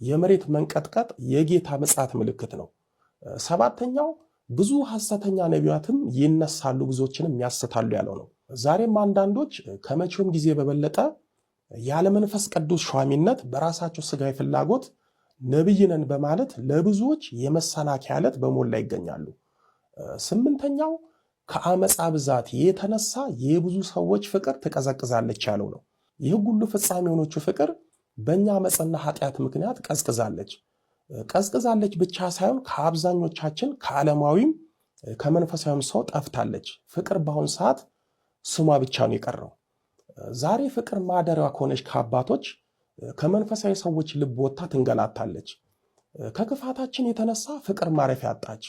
የመሬት መንቀጥቀጥ የጌታ ምጽአት ምልክት ነው። ሰባተኛው ብዙ ሐሰተኛ ነቢያትም ይነሳሉ፣ ብዙዎችንም ያስታሉ ያለው ነው። ዛሬም አንዳንዶች ከመቼውም ጊዜ በበለጠ ያለ መንፈስ ቅዱስ ሿሚነት በራሳቸው ስጋዊ ፍላጎት ነቢይ ነን በማለት ለብዙዎች የመሰናከያ ዓለት በሞላ ይገኛሉ። ስምንተኛው ከአመፃ ብዛት የተነሳ የብዙ ሰዎች ፍቅር ትቀዘቅዛለች ያለው ነው። ይህ ሁሉ ፍጻሜ የሆነችው ፍቅር በእኛ አመፅና ኃጢአት ምክንያት ቀዝቅዛለች። ቀዝቅዛለች ብቻ ሳይሆን ከአብዛኞቻችን ከዓለማዊም ከመንፈሳዊም ሰው ጠፍታለች። ፍቅር በአሁን ሰዓት ስሟ ብቻ ነው የቀረው። ዛሬ ፍቅር ማደሪያዋ ከሆነች ከአባቶች ከመንፈሳዊ ሰዎች ልብ ወጥታ ትንገላታለች። ከክፋታችን የተነሳ ፍቅር ማረፊያ አጣች።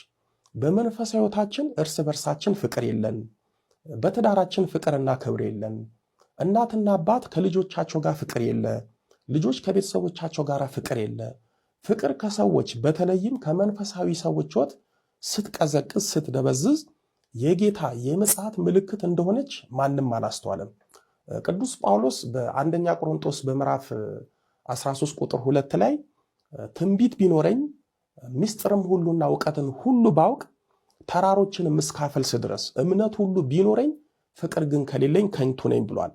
በመንፈሳዊ ሕይወታችን እርስ በርሳችን ፍቅር የለን። በትዳራችን ፍቅርና ክብር የለን። እናትና አባት ከልጆቻቸው ጋር ፍቅር የለ። ልጆች ከቤተሰቦቻቸው ጋር ፍቅር የለ። ፍቅር ከሰዎች በተለይም ከመንፈሳዊ ሰዎች ሕይወት ስትቀዘቅዝ ስትደበዝዝ የጌታ የምጽአት ምልክት እንደሆነች ማንም አላስተዋለም። ቅዱስ ጳውሎስ በአንደኛ ቆሮንቶስ በምዕራፍ 13 ቁጥር 2 ላይ ትንቢት ቢኖረኝ ምስጢርም ሁሉና እውቀትን ሁሉ ባውቅ ተራሮችንም እስካፈልስ ድረስ እምነት ሁሉ ቢኖረኝ ፍቅር ግን ከሌለኝ ከንቱ ነኝ ብሏል።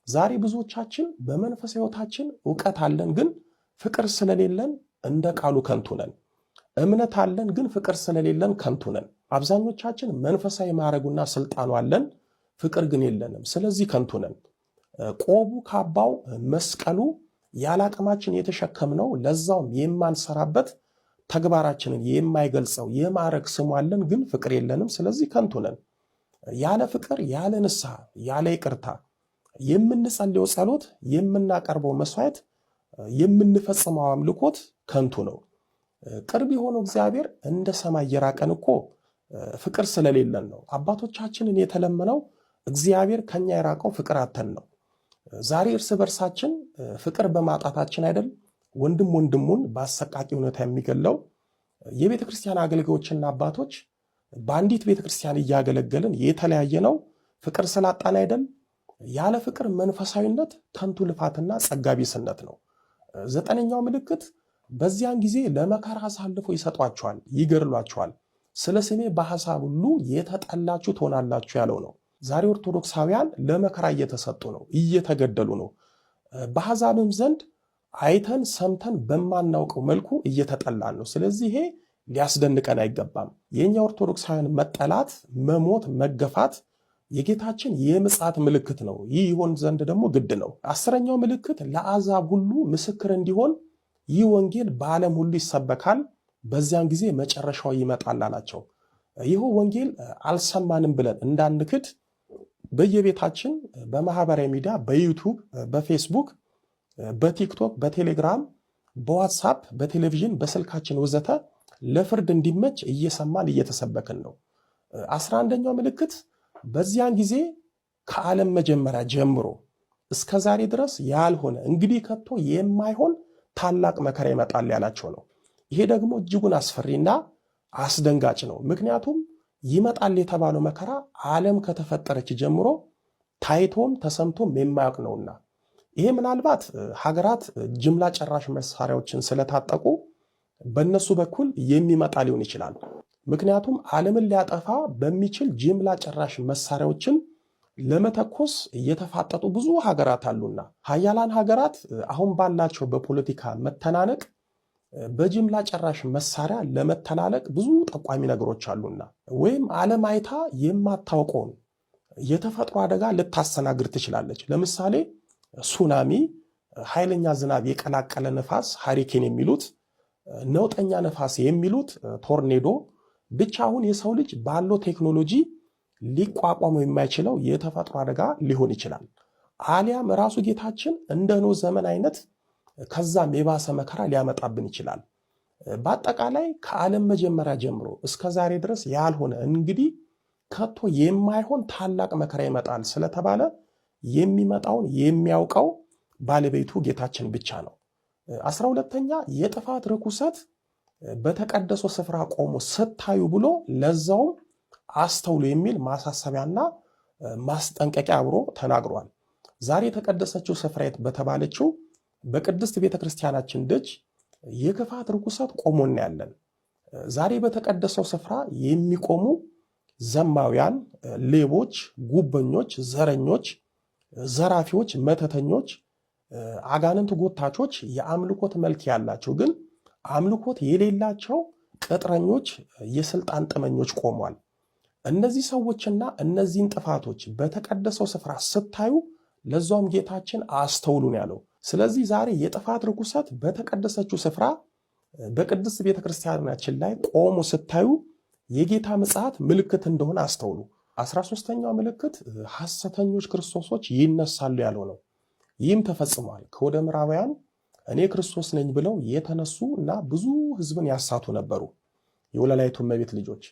ዛሬ ብዙዎቻችን በመንፈሳዊ ሕይወታችን እውቀት አለን፣ ግን ፍቅር ስለሌለን እንደ ቃሉ ከንቱ ነን። እምነት አለን፣ ግን ፍቅር ስለሌለን ከንቱ ነን። አብዛኞቻችን መንፈሳዊ ማዕረጉና ስልጣኑ አለን፣ ፍቅር ግን የለንም። ስለዚህ ከንቱ ነን። ቆቡ፣ ካባው፣ መስቀሉ ያለ አቅማችን የተሸከምነው ለዛውም የማንሰራበት ተግባራችንን የማይገልጸው የማዕረግ ስሙ አለን፣ ግን ፍቅር የለንም። ስለዚህ ከንቱ ነን። ያለ ፍቅር፣ ያለ ንስሐ፣ ያለ ይቅርታ የምንጸልየው ጸሎት፣ የምናቀርበው መስዋዕት፣ የምንፈጽመው አምልኮት ከንቱ ነው። ቅርብ የሆነው እግዚአብሔር እንደ ሰማይ የራቀን እኮ ፍቅር ስለሌለን ነው። አባቶቻችንን የተለመነው እግዚአብሔር ከኛ የራቀው ፍቅር አተን ነው። ዛሬ እርስ በርሳችን ፍቅር በማጣታችን አይደል ወንድም ወንድሙን በአሰቃቂ ሁኔታ የሚገለው። የቤተ ክርስቲያን አገልጋዮችና አባቶች በአንዲት ቤተ ክርስቲያን እያገለገልን የተለያየ ነው ፍቅር ስላጣን አይደል? ያለ ፍቅር መንፈሳዊነት ከንቱ ልፋትና ጸጋቢስነት ነው። 9ኛው ምልክት በዚያን ጊዜ ለመከራ አሳልፎ ይሰጧቸዋል፣ ይገድሏቸዋል። ስለ ስሜ በሐሳብ ሁሉ የተጠላችሁ ትሆናላችሁ ያለው ነው። ዛሬ ኦርቶዶክሳውያን ለመከራ እየተሰጡ ነው፣ እየተገደሉ ነው። በአሕዛብም ዘንድ አይተን ሰምተን በማናውቀው መልኩ እየተጠላን ነው። ስለዚህ ይሄ ሊያስደንቀን አይገባም። የኛ ኦርቶዶክሳውያን መጠላት፣ መሞት፣ መገፋት የጌታችን የምጽአት ምልክት ነው። ይህ ይሆን ዘንድ ደግሞ ግድ ነው። 10ኛው ምልክት ለአሕዛብ ሁሉ ምስክር እንዲሆን ይህ ወንጌል በዓለም ሁሉ ይሰበካል፣ በዚያን ጊዜ መጨረሻው ይመጣል አላቸው። ይህ ወንጌል አልሰማንም ብለን እንዳንክድ በየቤታችን በማህበራዊ ሚዲያ በዩቱብ፣ በፌስቡክ፣ በቲክቶክ፣ በቴሌግራም፣ በዋትሳፕ፣ በቴሌቪዥን፣ በስልካችን ወዘተ ለፍርድ እንዲመች እየሰማን እየተሰበክን ነው። 11ኛው ምልክት በዚያን ጊዜ ከዓለም መጀመሪያ ጀምሮ እስከ ዛሬ ድረስ ያልሆነ እንግዲህ ከቶ የማይሆን ታላቅ መከራ ይመጣል ያላቸው ነው። ይሄ ደግሞ እጅጉን አስፈሪና አስደንጋጭ ነው። ምክንያቱም ይመጣል የተባለው መከራ ዓለም ከተፈጠረች ጀምሮ ታይቶም ተሰምቶም የማያውቅ ነውና። ይሄ ምናልባት ሀገራት ጅምላ ጨራሽ መሳሪያዎችን ስለታጠቁ በእነሱ በኩል የሚመጣ ሊሆን ይችላል። ምክንያቱም ዓለምን ሊያጠፋ በሚችል ጅምላ ጨራሽ መሳሪያዎችን ለመተኮስ እየተፋጠጡ ብዙ ሀገራት አሉና ሀያላን ሀገራት አሁን ባላቸው በፖለቲካ መተናነቅ በጅምላ ጨራሽ መሳሪያ ለመተላለቅ ብዙ ጠቋሚ ነገሮች አሉና ወይም ዓለም አይታ የማታውቀውን የተፈጥሮ አደጋ ልታስተናግድ ትችላለች። ለምሳሌ ሱናሚ፣ ኃይለኛ ዝናብ የቀላቀለ ነፋስ ሃሪኬን የሚሉት፣ ነውጠኛ ነፋስ የሚሉት ቶርኔዶ፣ ብቻ አሁን የሰው ልጅ ባለው ቴክኖሎጂ ሊቋቋመው የማይችለው የተፈጥሮ አደጋ ሊሆን ይችላል። አሊያም ራሱ ጌታችን እንደ ኖህ ዘመን አይነት ከዛም የባሰ መከራ ሊያመጣብን ይችላል። በአጠቃላይ ከዓለም መጀመሪያ ጀምሮ እስከ ዛሬ ድረስ ያልሆነ እንግዲህ ከቶ የማይሆን ታላቅ መከራ ይመጣል ስለተባለ የሚመጣውን የሚያውቀው ባለቤቱ ጌታችን ብቻ ነው። 12ኛ የጥፋት ርኩሰት በተቀደሰው ስፍራ ቆሞ ስታዩ ብሎ ለዛውም አስተውሉ የሚል ማሳሰቢያና ማስጠንቀቂያ አብሮ ተናግሯል። ዛሬ የተቀደሰችው ስፍራ በተባለችው በቅድስት ቤተ ክርስቲያናችን ደጅ የክፋት ርኩሰት ቆሞ እናያለን። ዛሬ በተቀደሰው ስፍራ የሚቆሙ ዘማውያን፣ ሌቦች፣ ጉበኞች፣ ዘረኞች፣ ዘራፊዎች፣ መተተኞች፣ አጋንንት ጎታቾች፣ የአምልኮት መልክ ያላቸው ግን አምልኮት የሌላቸው ቅጥረኞች፣ የስልጣን ጥመኞች ቆሟል። እነዚህ ሰዎችና እነዚህን ጥፋቶች በተቀደሰው ስፍራ ስታዩ ለዛውም ጌታችን አስተውሉን ያለው። ስለዚህ ዛሬ የጥፋት ርኩሰት በተቀደሰችው ስፍራ በቅድስት ቤተክርስቲያናችን ላይ ቆሞ ስታዩ የጌታ ምጽአት ምልክት እንደሆነ አስተውሉ። 13ኛው ምልክት ሐሰተኞች ክርስቶሶች ይነሳሉ ያለው ነው። ይህም ተፈጽሟል። ከወደ ምዕራባውያን እኔ ክርስቶስ ነኝ ብለው የተነሱ እና ብዙ ሕዝብን ያሳቱ ነበሩ። የወለላይቱ እመቤት ልጆች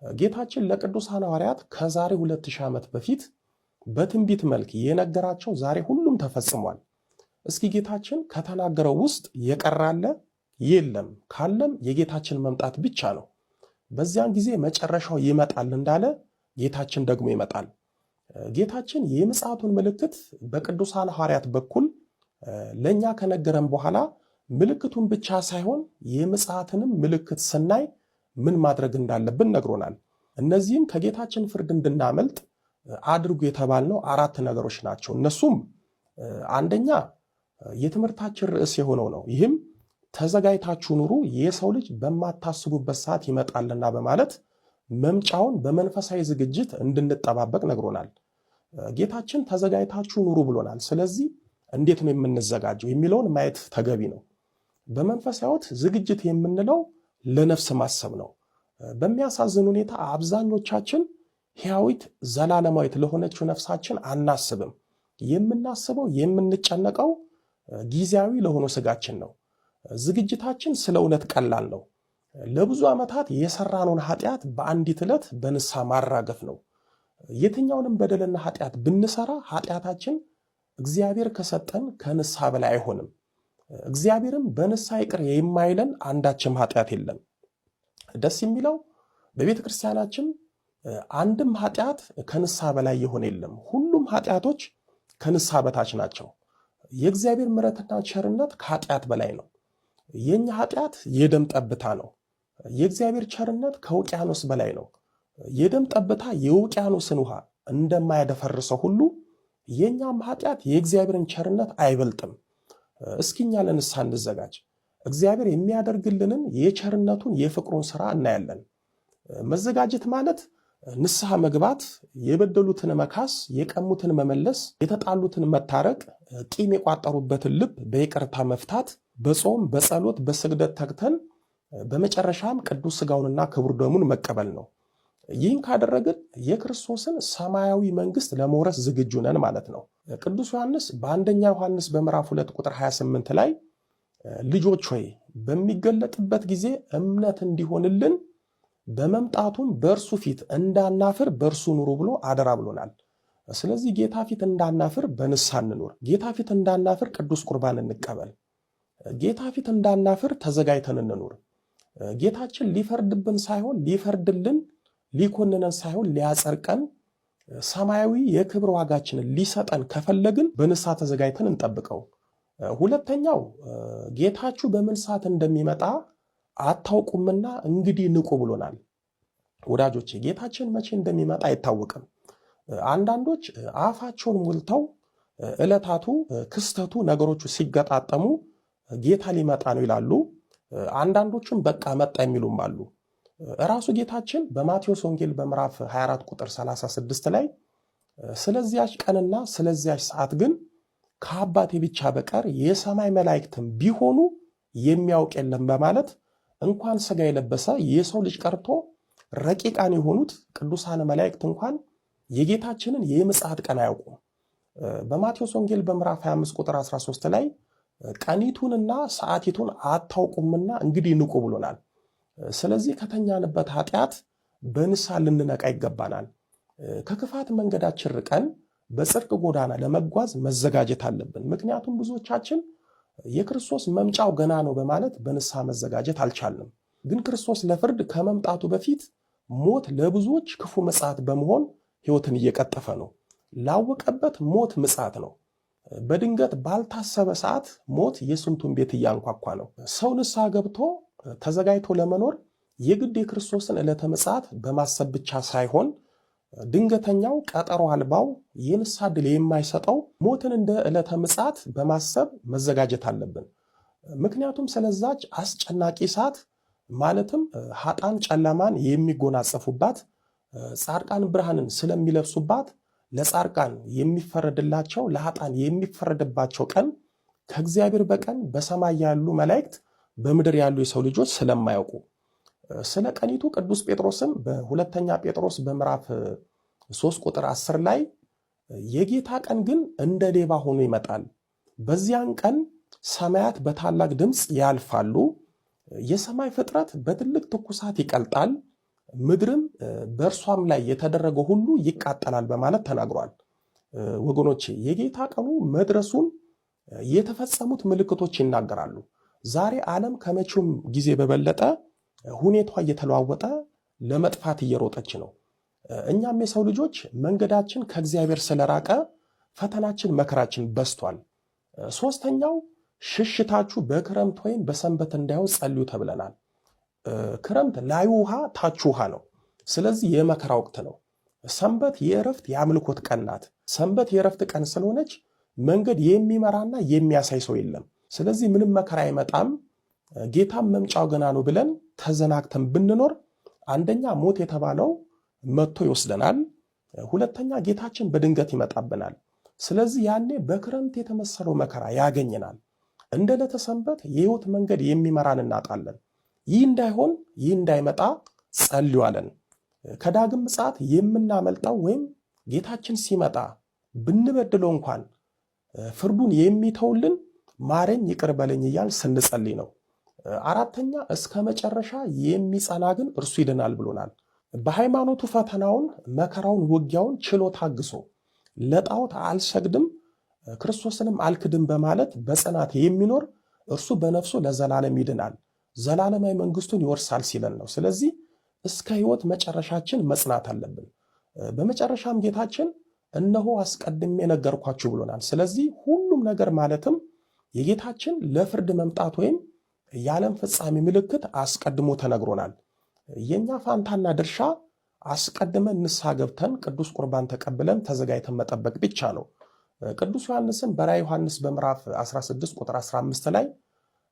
ጌታችን ለቅዱሳን ሐዋርያት ከዛሬ 2000 ዓመት በፊት በትንቢት መልክ የነገራቸው ዛሬ ሁሉም ተፈጽሟል። እስኪ ጌታችን ከተናገረው ውስጥ የቀራለ የለም? ካለም የጌታችን መምጣት ብቻ ነው። በዚያን ጊዜ መጨረሻው ይመጣል እንዳለ ጌታችን ደግሞ ይመጣል። ጌታችን የምጽአቱን ምልክት በቅዱሳን ሐዋርያት በኩል ለኛ ከነገረን በኋላ ምልክቱን ብቻ ሳይሆን የምጽአትንም ምልክት ስናይ ምን ማድረግ እንዳለብን ነግሮናል። እነዚህም ከጌታችን ፍርድ እንድናመልጥ አድርጉ የተባልነው 4 ነገሮች ናቸው። እነሱም አንደኛ የትምህርታችን ርዕስ የሆነው ነው። ይህም ተዘጋጅታችሁ ኑሩ፣ የሰው ልጅ በማታስቡበት ሰዓት ይመጣልና በማለት መምጫውን በመንፈሳዊ ዝግጅት እንድንጠባበቅ ነግሮናል። ጌታችን ተዘጋጅታችሁ ኑሩ ብሎናል። ስለዚህ እንዴት ነው የምንዘጋጀው የሚለውን ማየት ተገቢ ነው። በመንፈሳዊ ሕይወት ዝግጅት የምንለው ለነፍስ ማሰብ ነው። በሚያሳዝን ሁኔታ አብዛኞቻችን ሕያዊት ዘላለማዊት ለሆነችው ነፍሳችን አናስብም። የምናስበው የምንጨነቀው ጊዜያዊ ለሆነ ስጋችን ነው። ዝግጅታችን ስለ እውነት ቀላል ነው። ለብዙ ዓመታት የሰራነውን ኃጢአት በአንዲት ዕለት በንስሐ ማራገፍ ነው። የትኛውንም በደልና ኃጢአት ብንሰራ ኃጢአታችን እግዚአብሔር ከሰጠን ከንስሐ በላይ አይሆንም። እግዚአብሔርም በንስሐ ይቅር የማይለን አንዳችም ኃጢአት የለም። ደስ የሚለው በቤተ ክርስቲያናችን አንድም ኃጢአት ከንስሐ በላይ የሆነ የለም። ሁሉም ኃጢአቶች ከንስሐ በታች ናቸው። የእግዚአብሔር ምሕረትና ቸርነት ከኃጢአት በላይ ነው። የኛ ኃጢአት የደም ጠብታ ነው። የእግዚአብሔር ቸርነት ከውቅያኖስ በላይ ነው። የደም ጠብታ የውቅያኖስን ውሃ እንደማያደፈርሰው ሁሉ የኛም ኃጢአት የእግዚአብሔርን ቸርነት አይበልጥም። እስኪኛ ለንስሐ እንዘጋጅ። እግዚአብሔር የሚያደርግልንን የቸርነቱን የፍቅሩን ሥራ እናያለን። መዘጋጀት ማለት ንስሐ መግባት፣ የበደሉትን መካስ፣ የቀሙትን መመለስ፣ የተጣሉትን መታረቅ፣ ቂም የቋጠሩበትን ልብ በይቅርታ መፍታት፣ በጾም በጸሎት በስግደት ተግተን በመጨረሻም ቅዱስ ሥጋውንና ክቡር ደሙን መቀበል ነው። ይህን ካደረግን የክርስቶስን ሰማያዊ መንግሥት ለመውረስ ዝግጁ ነን ማለት ነው። ቅዱስ ዮሐንስ በአንደኛ ዮሐንስ በምዕራፍ 2 ቁጥር 28 ላይ ልጆች ሆይ በሚገለጥበት ጊዜ እምነት እንዲሆንልን በመምጣቱም በእርሱ ፊት እንዳናፍር በእርሱ ኑሩ ብሎ አደራ ብሎናል። ስለዚህ ጌታ ፊት እንዳናፍር በንስሐ እንኑር። ጌታ ፊት እንዳናፍር ቅዱስ ቁርባን እንቀበል። ጌታ ፊት እንዳናፍር ተዘጋጅተን እንኑር። ጌታችን ሊፈርድብን ሳይሆን ሊፈርድልን፣ ሊኮንነን ሳይሆን ሊያጸድቀን፣ ሰማያዊ የክብር ዋጋችንን ሊሰጠን ከፈለግን በንስሐ ተዘጋጅተን እንጠብቀው። ሁለተኛው ጌታችሁ በምን ሰዓት እንደሚመጣ አታውቁምና እንግዲህ ንቁ ብሎናል። ወዳጆቼ ጌታችን መቼ እንደሚመጣ አይታወቅም። አንዳንዶች አፋቸውን ሞልተው ዕለታቱ፣ ክስተቱ፣ ነገሮቹ ሲገጣጠሙ ጌታ ሊመጣ ነው ይላሉ። አንዳንዶቹም በቃ መጣ የሚሉም አሉ። ራሱ ጌታችን በማቴዎስ ወንጌል በምዕራፍ 24 ቁጥር 36 ላይ ስለዚያች ቀንና ስለዚያች ሰዓት ግን ከአባቴ ብቻ በቀር የሰማይ መላእክትም ቢሆኑ የሚያውቅ የለም በማለት እንኳን ሥጋ የለበሰ የሰው ልጅ ቀርቶ ረቂቃን የሆኑት ቅዱሳን መላእክት እንኳን የጌታችንን የምጽአት ቀን አያውቁም። በማቴዎስ ወንጌል በምዕራፍ 25 ቁጥር 13 ላይ ቀኒቱንና ሰዓቲቱን አታውቁምና እንግዲህ ንቁ ብሎናል። ስለዚህ ከተኛንበት ኃጢአት በንስሐ ልንነቃ ይገባናል። ከክፋት መንገዳችን ርቀን በጽድቅ ጎዳና ለመጓዝ መዘጋጀት አለብን። ምክንያቱም ብዙዎቻችን የክርስቶስ መምጫው ገና ነው በማለት በንስሐ መዘጋጀት አልቻልንም። ግን ክርስቶስ ለፍርድ ከመምጣቱ በፊት ሞት ለብዙዎች ክፉ ምጽአት በመሆን ሕይወትን እየቀጠፈ ነው። ላወቀበት ሞት ምጽአት ነው። በድንገት ባልታሰበ ሰዓት ሞት የስንቱን ቤት እያንኳኳ ነው። ሰው ንስሐ ገብቶ ተዘጋጅቶ ለመኖር የግድ የክርስቶስን ዕለተ ምጽአት በማሰብ ብቻ ሳይሆን ድንገተኛው ቀጠሮ አልባው የንስሐ ዕድል የማይሰጠው ሞትን እንደ ዕለተ ምጽአት በማሰብ መዘጋጀት አለብን። ምክንያቱም ስለዛች አስጨናቂ ሰዓት ማለትም ኃጥአን ጨለማን የሚጎናጸፉባት፣ ጻድቃን ብርሃንን ስለሚለብሱባት፣ ለጻድቃን የሚፈረድላቸው ለኃጥአን የሚፈረድባቸው ቀን ከእግዚአብሔር በቀን በሰማይ ያሉ መላእክት በምድር ያሉ የሰው ልጆች ስለማያውቁ። ስለ ቀኒቱ ቅዱስ ጴጥሮስም በሁለተኛ ጴጥሮስ በምዕራፍ 3 ቁጥር 10 ላይ የጌታ ቀን ግን እንደ ሌባ ሆኖ ይመጣል፣ በዚያን ቀን ሰማያት በታላቅ ድምፅ ያልፋሉ፣ የሰማይ ፍጥረት በትልቅ ትኩሳት ይቀልጣል፣ ምድርም በእርሷም ላይ የተደረገው ሁሉ ይቃጠላል በማለት ተናግሯል። ወገኖቼ የጌታ ቀኑ መድረሱን የተፈጸሙት ምልክቶች ይናገራሉ። ዛሬ ዓለም ከመቼውም ጊዜ በበለጠ ሁኔቷ እየተለዋወጠ ለመጥፋት እየሮጠች ነው። እኛም የሰው ልጆች መንገዳችን ከእግዚአብሔር ስለራቀ ፈተናችን፣ መከራችን በዝቷል። ሶስተኛው ሽሽታችሁ በክረምት ወይም በሰንበት እንዳይሆን ጸልዩ ተብለናል። ክረምት ላዩ ውሃ ታች ውሃ ነው። ስለዚህ የመከራ ወቅት ነው። ሰንበት የእረፍት የአምልኮት ቀን ናት። ሰንበት የእረፍት ቀን ስለሆነች መንገድ የሚመራና የሚያሳይ ሰው የለም። ስለዚህ ምንም መከራ አይመጣም፣ ጌታም መምጫው ገና ነው ብለን ተዘናግተን ብንኖር አንደኛ ሞት የተባለው መጥቶ ይወስደናል፣ ሁለተኛ ጌታችን በድንገት ይመጣብናል። ስለዚህ ያኔ በክረምት የተመሰለው መከራ ያገኘናል። እንደ ዕለተ ሰንበት የሕይወት መንገድ የሚመራን እናጣለን። ይህ እንዳይሆን ይህ እንዳይመጣ ጸልዩ አለን። ከዳግም ምጽአት የምናመልጠው ወይም ጌታችን ሲመጣ ብንበድለው እንኳን ፍርዱን የሚተውልን ማረኝ ይቅር በለኝ እያል ስንጸልይ ነው። አራተኛ እስከ መጨረሻ የሚጸና ግን እርሱ ይድናል ብሎናል። በሃይማኖቱ ፈተናውን፣ መከራውን፣ ውጊያውን ችሎ ታግሶ ለጣዖት አልሰግድም ክርስቶስንም አልክድም በማለት በጽናት የሚኖር እርሱ በነፍሱ ለዘላለም ይድናል፣ ዘላለማዊ መንግስቱን ይወርሳል ሲለን ነው። ስለዚህ እስከ ሕይወት መጨረሻችን መጽናት አለብን። በመጨረሻም ጌታችን እነሆ አስቀድሜ ነገርኳችሁ ብሎናል። ስለዚህ ሁሉም ነገር ማለትም የጌታችን ለፍርድ መምጣት ወይም የዓለም ፍጻሜ ምልክት አስቀድሞ ተነግሮናል። የኛ ፋንታና ድርሻ አስቀድመን ንስሐ ገብተን ቅዱስ ቁርባን ተቀብለን ተዘጋጅተን መጠበቅ ብቻ ነው። ቅዱስ ዮሐንስም በራዕየ ዮሐንስ በምዕራፍ 16 ቁጥር 15 ላይ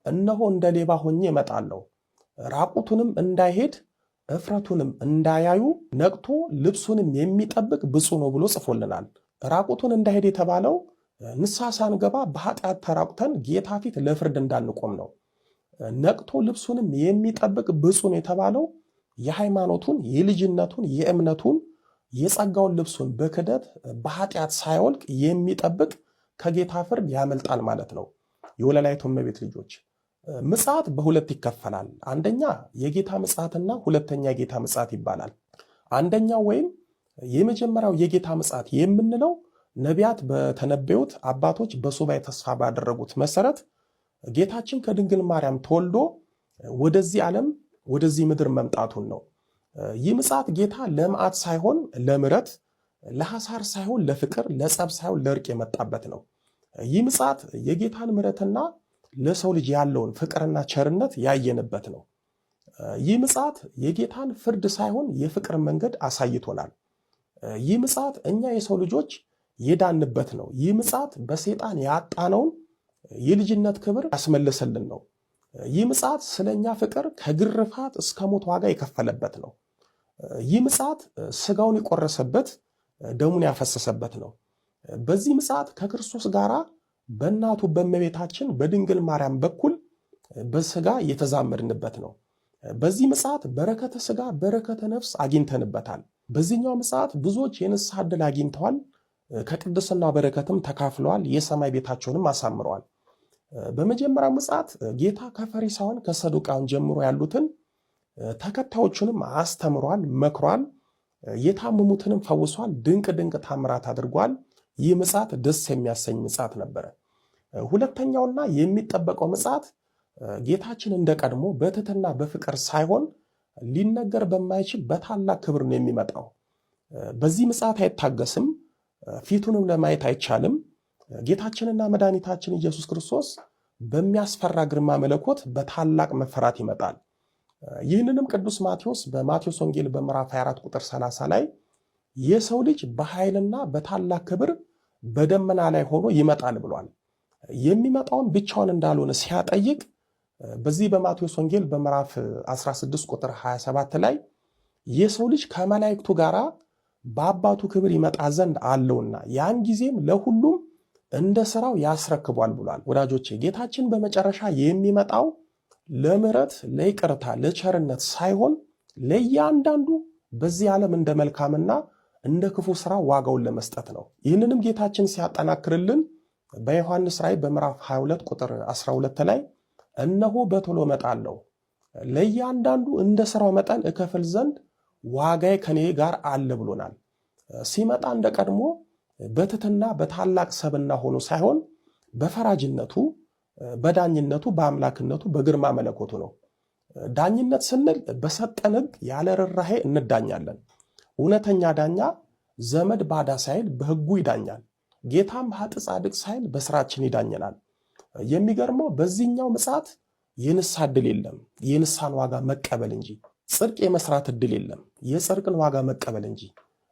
እነሆ እንደ ሌባ ሆኜ እመጣለሁ፣ ራቁቱንም እንዳይሄድ እፍረቱንም እንዳያዩ ነቅቶ ልብሱንም የሚጠብቅ ብፁዕ ነው ብሎ ጽፎልናል። ራቁቱን እንዳይሄድ የተባለው ንስሐ ሳንገባ በኃጢአት ተራቁተን ጌታ ፊት ለፍርድ እንዳንቆም ነው። ነቅቶ ልብሱንም የሚጠብቅ ብፁዕ ነው የተባለው የሃይማኖቱን፣ የልጅነቱን፣ የእምነቱን፣ የጸጋውን ልብሱን በክደት በኃጢአት ሳይወልቅ የሚጠብቅ ከጌታ ፍርድ ያመልጣል ማለት ነው። የወለላይቱ እመቤት ልጆች ምጽአት በሁለት ይከፈላል። አንደኛ የጌታ ምጽአትና ሁለተኛ የጌታ ምጽአት ይባላል። አንደኛው ወይም የመጀመሪያው የጌታ ምጽአት የምንለው ነቢያት በተነበዩት አባቶች በሱባኤ ተስፋ ባደረጉት መሰረት ጌታችን ከድንግል ማርያም ተወልዶ ወደዚህ ዓለም ወደዚህ ምድር መምጣቱን ነው። ይህ ምጽአት ጌታ ለመዓት ሳይሆን ለምሕረት፣ ለሐሳር ሳይሆን ለፍቅር፣ ለጸብ ሳይሆን ለእርቅ የመጣበት ነው። ይህ ምጽአት የጌታን ምሕረትና ለሰው ልጅ ያለውን ፍቅርና ቸርነት ያየንበት ነው። ይህ ምጽአት የጌታን ፍርድ ሳይሆን የፍቅር መንገድ አሳይቶናል። ይህ ምጽአት እኛ የሰው ልጆች የዳንበት ነው። ይህ ምጽአት በሰይጣን ያጣነውን የልጅነት ክብር ያስመለሰልን ነው። ይህ ምጽአት ስለኛ ፍቅር ከግርፋት እስከ ሞት ዋጋ የከፈለበት ነው። ይህ ምጽአት ስጋውን የቆረሰበት ደሙን ያፈሰሰበት ነው። በዚህ ምጽአት ከክርስቶስ ጋር በእናቱ በእመቤታችን በድንግል ማርያም በኩል በስጋ የተዛመድንበት ነው። በዚህ ምጽአት በረከተ ስጋ በረከተ ነፍስ አግኝተንበታል። በዚህኛው ምጽአት ብዙዎች የንስሐ ዕድል አግኝተዋል፣ ከቅድስና በረከትም ተካፍለዋል፣ የሰማይ ቤታቸውንም አሳምረዋል። በመጀመሪያው ምጽአት ጌታ ከፈሪሳውያን ከሰዱቃውያን ጀምሮ ያሉትን ተከታዮቹንም አስተምሯል፣ መክሯል፣ የታመሙትንም ፈውሷል፣ ድንቅ ድንቅ ታምራት አድርጓል። ይህ ምጽአት ደስ የሚያሰኝ ምጽአት ነበረ። ሁለተኛውና የሚጠበቀው ምጽአት ጌታችን እንደ ቀድሞ በትህትና በፍቅር ሳይሆን ሊነገር በማይችል በታላቅ ክብር ነው የሚመጣው። በዚህ ምጽአት አይታገስም፣ ፊቱንም ለማየት አይቻልም። ጌታችንና መድኃኒታችን ኢየሱስ ክርስቶስ በሚያስፈራ ግርማ መለኮት በታላቅ መፈራት ይመጣል። ይህንንም ቅዱስ ማቴዎስ በማቴዎስ ወንጌል በምዕራፍ 24 ቁጥር 30 ላይ የሰው ልጅ በኃይልና በታላቅ ክብር በደመና ላይ ሆኖ ይመጣል ብሏል። የሚመጣውን ብቻውን እንዳልሆነ ሲያጠይቅ በዚህ በማቴዎስ ወንጌል በምዕራፍ 16 ቁጥር 27 ላይ የሰው ልጅ ከመላእክቱ ጋር በአባቱ ክብር ይመጣ ዘንድ አለውና ያን ጊዜም ለሁሉም እንደ ሥራው ያስረክቧል ብሏል። ወዳጆቼ ጌታችን በመጨረሻ የሚመጣው ለምሕረት፣ ለይቅርታ፣ ለቸርነት ሳይሆን ለእያንዳንዱ በዚህ ዓለም እንደ መልካምና እንደ ክፉ ሥራ ዋጋውን ለመስጠት ነው። ይህንንም ጌታችን ሲያጠናክርልን በዮሐንስ ራእይ በምዕራፍ 22 ቁጥር 12 ላይ እነሆ በቶሎ እመጣለሁ፣ ለእያንዳንዱ እንደ ሥራው መጠን እከፍል ዘንድ ዋጋዬ ከኔ ጋር አለ ብሎናል። ሲመጣ እንደ ቀድሞ በትሕትና በታላቅ ሰብና ሆኖ ሳይሆን በፈራጅነቱ፣ በዳኝነቱ፣ በአምላክነቱ፣ በግርማ መለኮቱ ነው። ዳኝነት ስንል በሰጠን ሕግ ያለ ርኅራኄ እንዳኛለን። እውነተኛ ዳኛ ዘመድ ባዳ ሳይል በሕጉ ይዳኛል። ጌታም ኃጥእ ጻድቅ ሳይል በሥራችን ይዳኘናል። የሚገርመው በዚህኛው ምጽአት የንስሐ ዕድል የለም፣ የንስሐን ዋጋ መቀበል እንጂ። ጽድቅ የመስራት ዕድል የለም፣ የጽድቅን ዋጋ መቀበል እንጂ።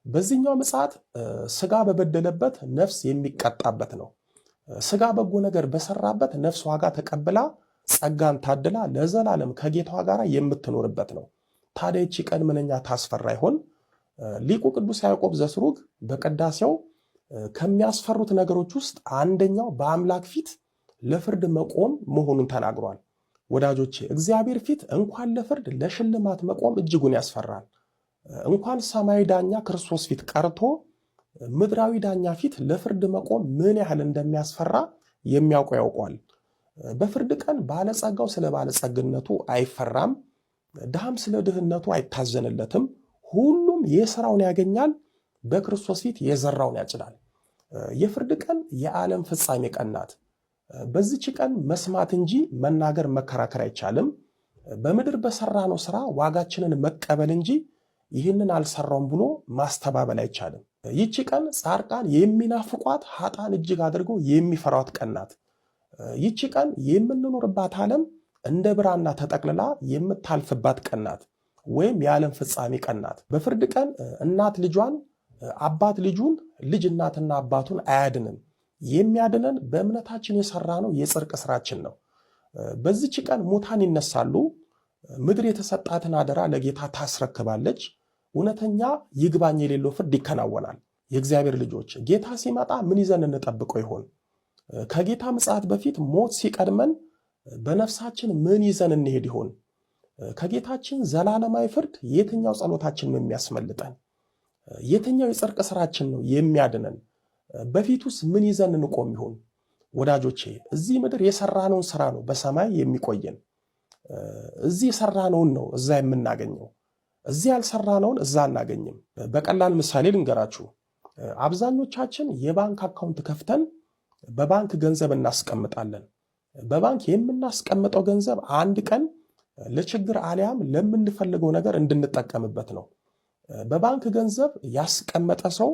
በዚህኛው ምጽአት ሥጋ በበደለበት ነፍስ የሚቀጣበት ነው። ሥጋ በጎ ነገር በሰራበት ነፍስ ዋጋ ተቀብላ ጸጋን ታድላ ለዘላለም ከጌታዋ ጋር የምትኖርበት ነው። ታዲያ ይቺ ቀን ምንኛ ታስፈራ ይሆን? ሊቁ ቅዱስ ያዕቆብ ዘስሩግ በቅዳሴው ከሚያስፈሩት ነገሮች ውስጥ አንደኛው በአምላክ ፊት ለፍርድ መቆም መሆኑን ተናግሯል። ወዳጆቼ እግዚአብሔር ፊት እንኳን ለፍርድ ለሽልማት መቆም እጅጉን ያስፈራል። እንኳን ሰማያዊ ዳኛ ክርስቶስ ፊት ቀርቶ ምድራዊ ዳኛ ፊት ለፍርድ መቆም ምን ያህል እንደሚያስፈራ የሚያውቀው ያውቋል። በፍርድ ቀን ባለጸጋው ስለ ባለጸግነቱ አይፈራም፣ ድሃም ስለ ድህነቱ አይታዘንለትም። ሁሉም የሥራውን ያገኛል፣ በክርስቶስ ፊት የዘራውን ያጭዳል። የፍርድ ቀን የዓለም ፍጻሜ ቀን ናት። በዚች ቀን መስማት እንጂ መናገር መከራከር አይቻልም። በምድር በሰራነው ሥራ ዋጋችንን መቀበል እንጂ ይህንን አልሰራውም ብሎ ማስተባበል አይቻልም። ይቺ ቀን ጻድቃን የሚናፍቋት፣ ኃጥአን እጅግ አድርገው የሚፈሯት ቀን ናት። ይቺ ቀን የምንኖርባት ዓለም እንደ ብራና ተጠቅልላ የምታልፍባት ቀን ናት፣ ወይም የዓለም ፍጻሜ ቀን ናት። በፍርድ ቀን እናት ልጇን፣ አባት ልጁን፣ ልጅ እናትና አባቱን አያድንም። የሚያድነን በእምነታችን የሰራነው የጽድቅ ስራችን ነው። በዚች ቀን ሙታን ይነሳሉ። ምድር የተሰጣትን አደራ ለጌታ ታስረክባለች። እውነተኛ ይግባኝ የሌለው ፍርድ ይከናወናል። የእግዚአብሔር ልጆች ጌታ ሲመጣ ምን ይዘን እንጠብቀው ይሆን? ከጌታ ምጽአት በፊት ሞት ሲቀድመን በነፍሳችን ምን ይዘን እንሄድ ይሆን? ከጌታችን ዘላለማዊ ፍርድ የትኛው ጸሎታችን ነው የሚያስመልጠን? የትኛው የጽድቅ ስራችን ነው የሚያድነን? በፊቱስ ምን ይዘን እንቆም ይሆን? ወዳጆቼ እዚህ ምድር የሰራነውን ስራ ነው በሰማይ የሚቆየን። እዚህ የሰራነውን ነው እዛ የምናገኘው። እዚህ ያልሰራነውን እዛ አናገኝም። በቀላል ምሳሌ ልንገራችሁ። አብዛኞቻችን የባንክ አካውንት ከፍተን በባንክ ገንዘብ እናስቀምጣለን። በባንክ የምናስቀምጠው ገንዘብ አንድ ቀን ለችግር አሊያም ለምንፈልገው ነገር እንድንጠቀምበት ነው። በባንክ ገንዘብ ያስቀመጠ ሰው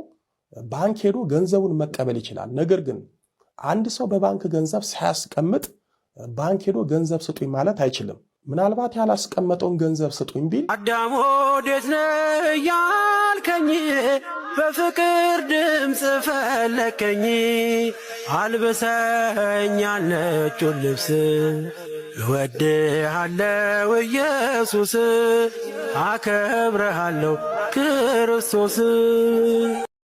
ባንክ ሄዶ ገንዘቡን መቀበል ይችላል። ነገር ግን አንድ ሰው በባንክ ገንዘብ ሳያስቀምጥ ባንክ ሄዶ ገንዘብ ስጡኝ ማለት አይችልም። ምናልባት ያላስቀመጠውን ገንዘብ ስጡኝ ቢል አዳም ወዴት ነህ ያልከኝ፣ በፍቅር ድምፅ ፈለከኝ፣ አልብሰኝ ነጩን ልብስ፣ እወድሃለሁ ኢየሱስ፣ አከብረሃለሁ ክርስቶስ።